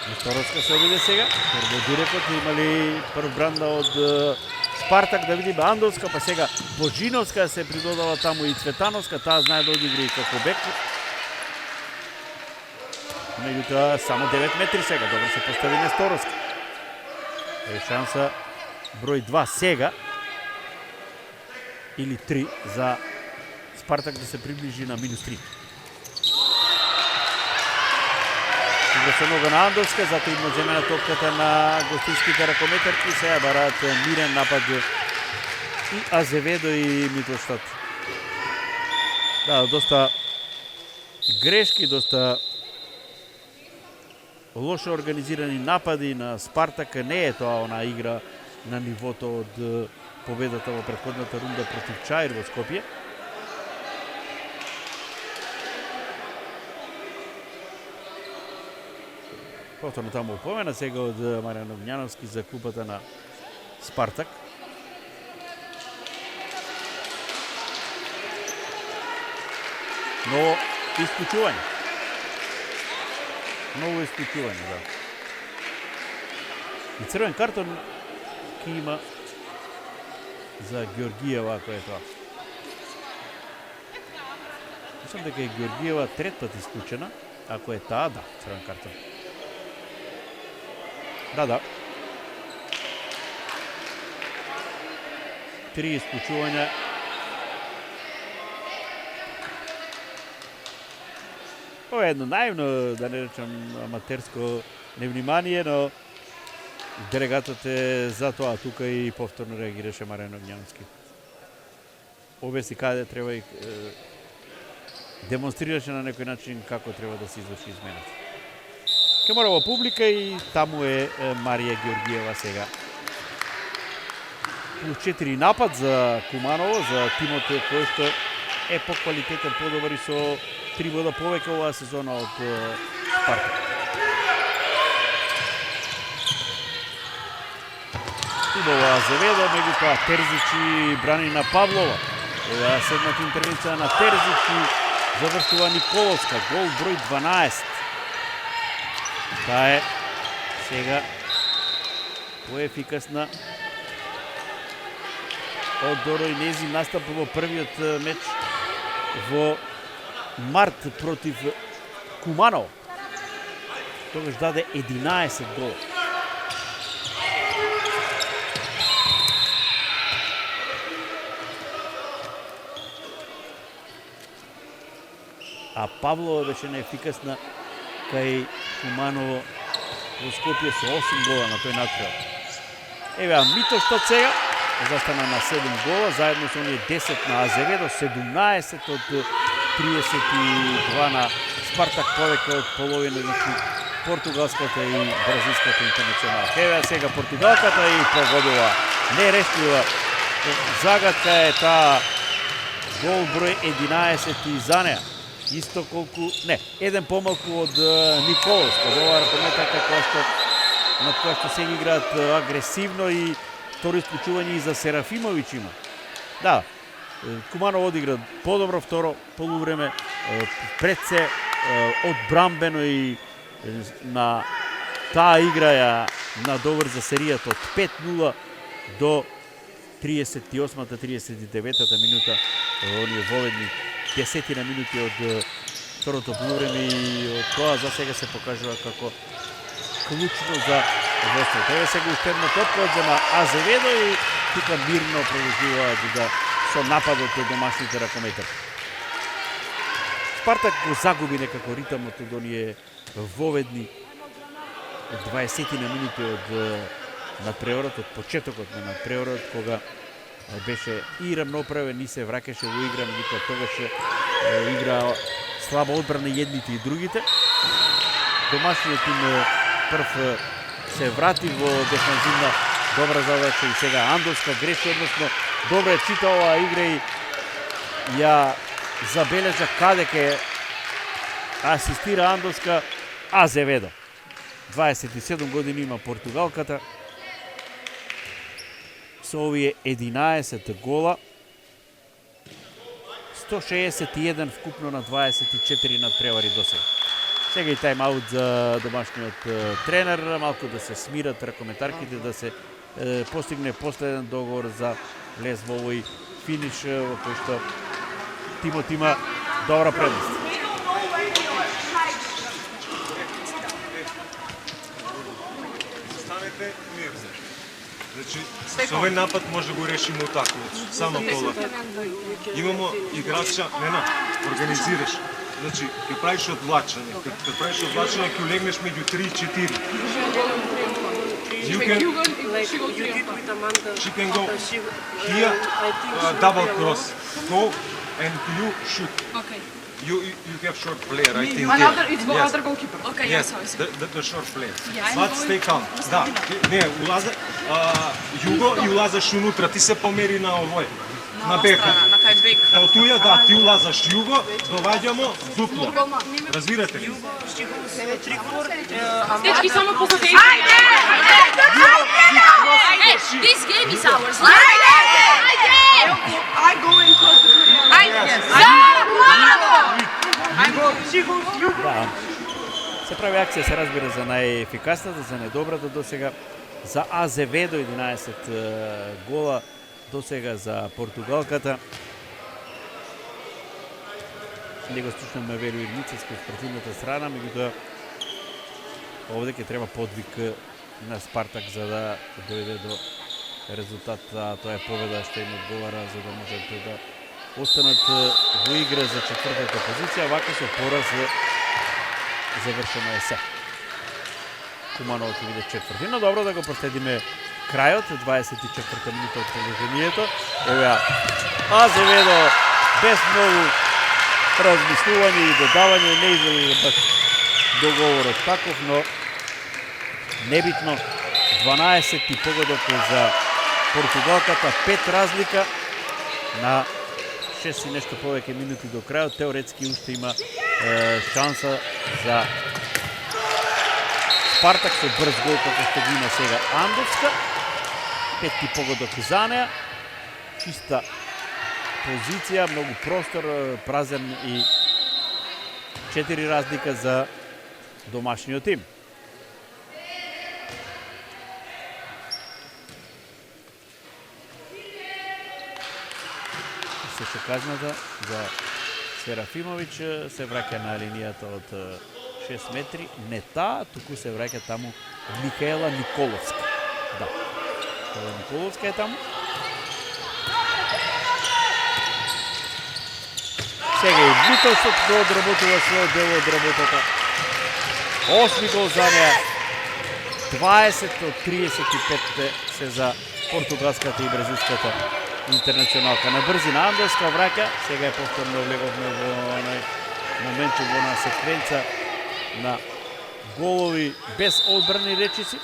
Несторовска се обиде сега. Прво директот имали прв бранда од Спартак, да видиме Андовска, па сега Божиновска се придодава таму и Цветановска, таа знае да одигри како бек. Меѓутоа само 9 метри сега, добро се постави Несторовска. Е шанса број 2 сега или 3 за Спартак да се приближи на -3. Игра се нога на Андовска, затоа има земена топката на гостинските ракометарки, сега бараат мирен напад и Азеведо и Митлштад. Да, доста грешки, доста лошо организирани напади на Спартак. Не е тоа она игра на нивото од победата во претходната рунда против Чаир во Скопје. Повторно таму упомена сега од Маријан Огњановски за клупата на Спартак. Но исклучување. Ново исклучување, да. И црвен картон ки има за Георгиева, ако е тоа. Мислам дека е Георгиева трет пат исклучена. Ако е таа, да, црвен картон. Да. 3 исклучувања. Ова е едно наивно, да не речам аматерско невнимание, но делегатот е за тоа тука и повторно реагираше Маријан Огњановски. Обясни каде треба и демонстрираше на некој начин како треба да се изврши измената. Ке морава публика и таму е Марија Георгиева сега. Плюс 4 напад за Куманово, за тимот кој што е поквалитетен, подобар и со 3 бода повеќе оваа сезона од Спартак. Убава Азеведо, меѓутоа Терзич и брани на Павлова. Ева седната интервенција на Терзич и завршува Николовска, гол број 12. Таа е сега поефикасна од Доро и незин настап во првиот меч во март против Куманово. Тогаш даде 11 гола. А Павлова беше неефикасна кај Куманово во Скопје со 8 гола на тој надпревар. Еве Митлштад сега застана на 7 гола, заедно со оние 10 на Азеведо, 17 од 32 на Спартак, повеќе од половина, значи португалската и бразилската интернационал. Еве сега португалката и погодува нерештива загадка е таа гол број 11 и за неа. Исто колку, не, еден помалку од Николовска, од оваа ракометарка на која што се играат агресивно и второ исклучување и за Серафимовиќ има. Да, Куманово одигра подобро второ полувреме, пред се одбрамбено и на таа игра ја надоврза серијата од 5-0 до 38-та, 39-та минута, оние воведни 10 минути од второто полувреме и од тоа за сега се покажува како клучно за водството. Еве сега уште една топка одзема Азеведо и тука мирно продолжуваат да со нападот од домашните ракометари. Спартак го загуби некако ритамот од оние воведни 20 минути од надпреварот, од почетокот на надпреварот, кога беше и рамноправен и се враќаше во игра, меѓутоа тогаш игра слаба одбрана едните и другите. Домашниот тим прв се врати во дефанзивна добра задача и сега Андовска греши, односно добре чита оваа игра и ја забележа каде ке асистира Андовска Азеведо. 27 години има португалката со овие 11 гола, 161 вкупно на 24 надпревари до сега. Сега и тајм-аут за домашниот тренер, малку да се смират ракометарките, да се постигне последен договор за влез во овој финиш во кој што тимот има добра предност. Станете мирни. Значи, со овој напад може да го решиме утакмицу. Само пола. Имамо играча, Нена, организираш. Значи, ќе правиш одвлачање. Ќе правиш одвлачање, ќе легнеш меѓу 3 и 4. She can go here, double cross. Go and you shoot. Okay. You have short player, I think. It's Yes. other goalkeeper. Okay, Yes, yes. the short player. But stay calm. Да, не, улаза, Југо и улазаш унутра, ти се помери на овој, на бека. На кај бек. Од туја, да, ти улазаш Југо, доваѓамо дупло. Разбирате ли? Дечки, само позовете. This game is ours. I go in close. Да. Се прави акција, се разбира, за најефикасната, за најдобрата до сега. За Азеведо 11 гола до сега за португалката. Него стучнаме Велио Игницевски од противната страна, меѓутоа овде ќе треба подвиг на Спартак за да дојде до резултат, а тоа е победа што им одговара за да можат да останат во игра за четвртата позиција, вака со пораз завршено е се. Куманово ќе биде четврти, но добро да го проследиме крајот, 24-та минута од продолжението. Ева Азеведо без многу размислување и додавање, не изгледа баш договорот таков, но небитно 12 погодок за португалката, 5 разлика на 6 и нешто повеќе минути до крајот. Теоретски уште има шанса за Спартак со брз гол како што ги има сега Андовска. 5 погодок за неа. Чиста позиција, многу простор, празен и 4 разлика за домашниот тим. Се казната за Серафимович се враќа на линијата од 6 метри. Не таа, туку се враќа таму Микаела Николовска. Да, Микаела Николовска е таму. Сега и Митошот го одработува својот дел од работата. 8 гол за неа. 20 од 35 се за португалската и бразилската интернационалка. На брзина Андовска враќа, сега е повторно влеговме во онај момент во на секвенца на голови без одбрани речиси,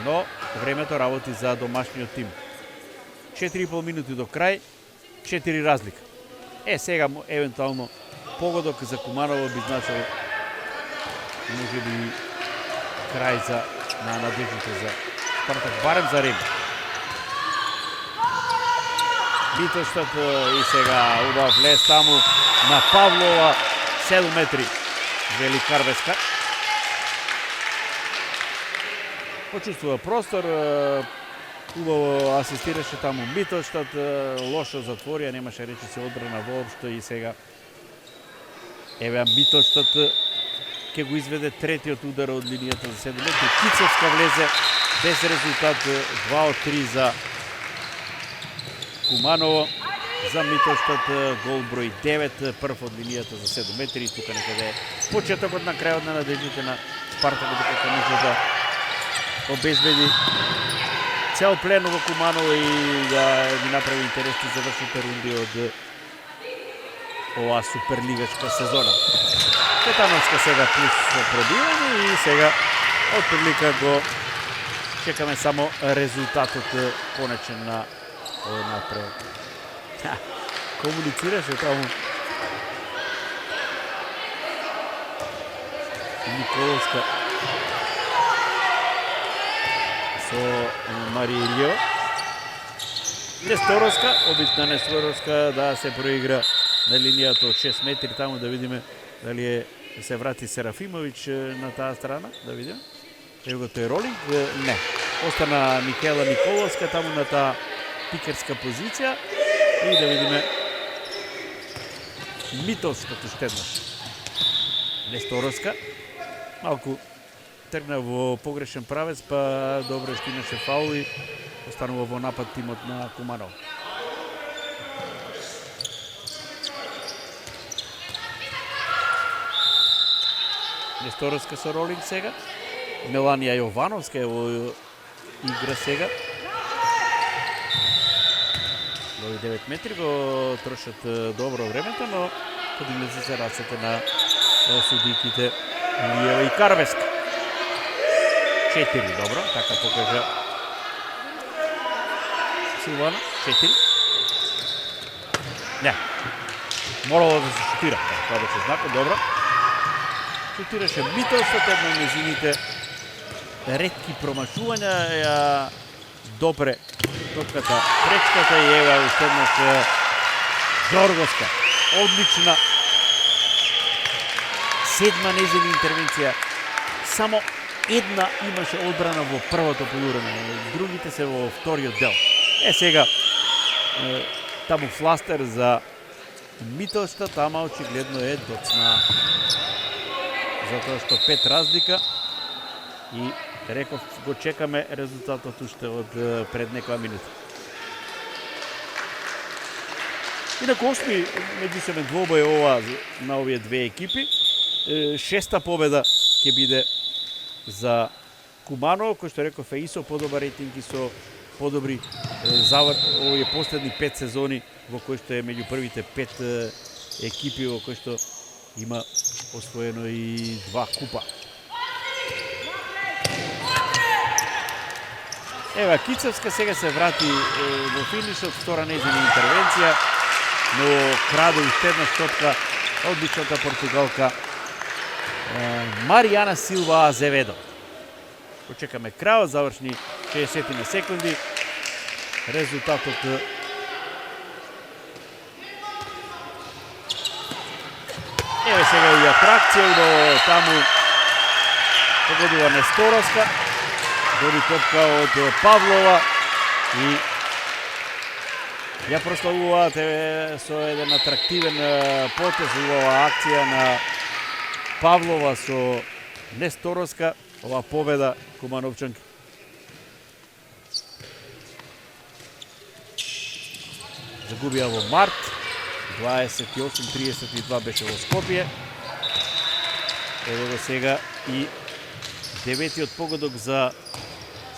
но времето работи за домашниот тим. 4,5 минути до крај, 4 разлика. Сега евентуално погодок за Куманово би значил може би крај за на надеждите за Спартак, барем за Рим. Митоштот и сега убав лес таму на Павлова, 7 метри, вели Карбеска. Почувствува простор, убаво асистираше таму Митоштот, лошо затворија, немаше речиси одбрана воопшто и сега Еве Митоштот ќе го изведе третиот удар од линијата за 7 метри. Кицевска влезе без резултат, 2 од 3 за Куманово. За Митоштот гол број 9, прв од линијата за 7 метри. Тука некаде е почетокот на крајот на надеждите на Спартак докато може да обезбеди цел плен во Куманово и да ги направи интересни завршните рунди од оваа суперлигачка сезона. Цветановска сега плюс пробивање и сега од прилика го чекаме само резултатот конечен на овој напред. Комуницираше таму Николовска со Марија Илиева. Несторовска, обидна Несторовска да се проигра на линијата од 6 метри, таму да видиме дали се врати Серафимович на таа страна, да видиме. Ево тој ролинг, не. Остана Микела Николовска таму на таа пикерска позиција и да видиме Митоштот уште еднаш. Несторовска малку тргна во погрешен правец, па добро што имаше фаул и останува во напад тимот на Куманово. Несторовска со ролинг сега. Меланија Јовановска е во игра сега. Нови 9 метри го трошат добро времето, но подигнат се рацете на судиките Илиева и Карвеска. 4, добро, така покажа Силвана. 4. Не. Морало да се шутира. Това беше знакот, добро. Шутираше Митоштот, едно од нејзините ретки промашувања, ја допре топката пречката и ева уште еднаш Ѓорговска. Одлична седма нејзина интервенција. Само една имаше одбрана во првото полувреме, другите се во вториот дел. Сега таму фластер за Митоштот, ама очигледно е доцна. Затоа што 5 разлика и реков го чекаме резултатот уште од пред некоја минута. Инаку осми меѓусебен двобој ова на овие две екипи. 6-та победа ќе биде за Куманово, кој што реков е и со подобар рейтинг и со подобри овие последни 5 сезони во кои што е меѓу првите 5 екипи во кои што има освоено и 2 купа. Ева, Кицевска сега се врати во финишот, втора нејзина интервенција, но краде уште една топка одличната португалка Маријана Силва Азеведо. Очекаме крајот, завршни 60 на секунди. Резултатот еве сега и атракција, но таму погодува Несторовска. Доби топка од Павлова и ја прославуваат со еден атрактивен потез ова акција на Павлова со Несторовска, ова победа Кумановчанки. Загубија во март, 28-32 беше во Скопје. Ево го сега и деветиот погодок за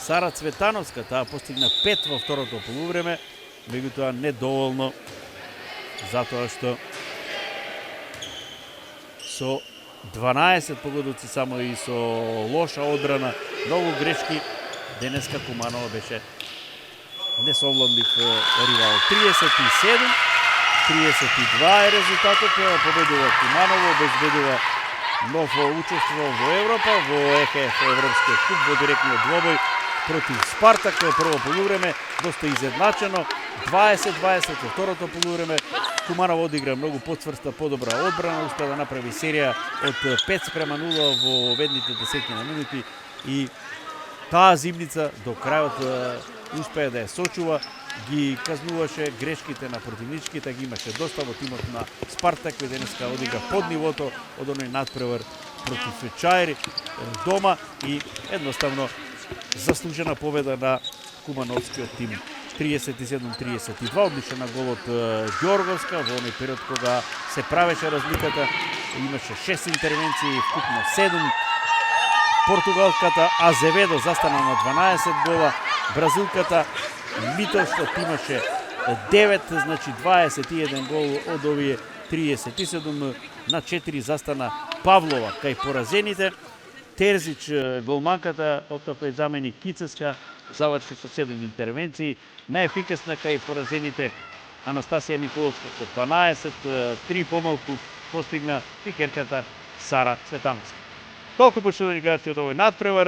Сара Цветановска, таа постигна 5 во второто полувреме, меѓутоа недоволно, затоа што со 12 погодоци само и со лоша одбрана, многу грешки, денеска Куманово беше несовладлив ривал. 37-32 е резултатот, победува Куманово, обезбедува нов учество во Европа, во ЕХФ Европскиот куп, во директниот двобој против Спартак, прво полувреме доста изедначено, 20-20 во второто полувреме. Куманово одигра многу потврста, подобра одбрана, успеа да направи серија од 5-0 во ведните десетина минути и таа зимница до крајот успеа да ја сочува ги казнуваше грешките на противничките, ги имаше доста во тимот на Спартак, кој денеска одигра под нивото од оној надпревар против Чаир дома и едноставно заслужена победа на кумановскиот тим. 37-32, одличен на голот Ѓорговска во оној период кога се правеше разликата, имаше 6 интервенции, вкупно 7. Португалката Азеведо застана на 12 гола, бразилката Митоштот имаше 9, значи 21 гол од овие 37, на 4 застана Павлова кај поразените. Терзич, голманката, оттаму замени Кицеска, заврши со 7 интервенции. Најефикасна кај поразените Анастасија Николовска со 12, 3 помалку постигна пикерката Сара Цветановска. Толку почитувани гледачи од овој надпревар,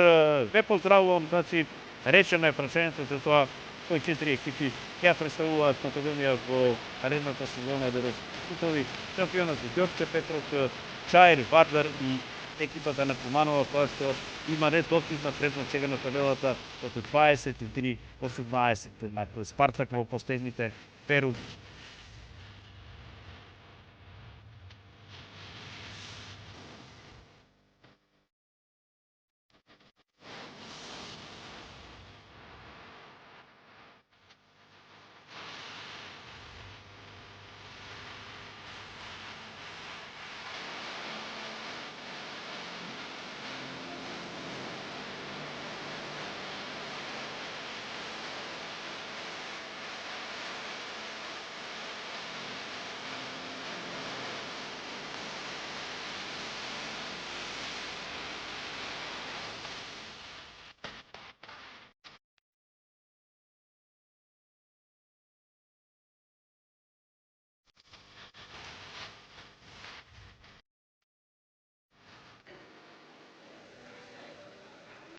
ве поздравувам, значи речено е прашањето за тоа кои 4 екипи ќе представуваат Македонија во наредната сезона да распитови шампионот Ѓорче Петров, Чаир, Вардар и екипата на Куманова, која што има недостигна предност сега на табелата од 23-18. Спартак во последните период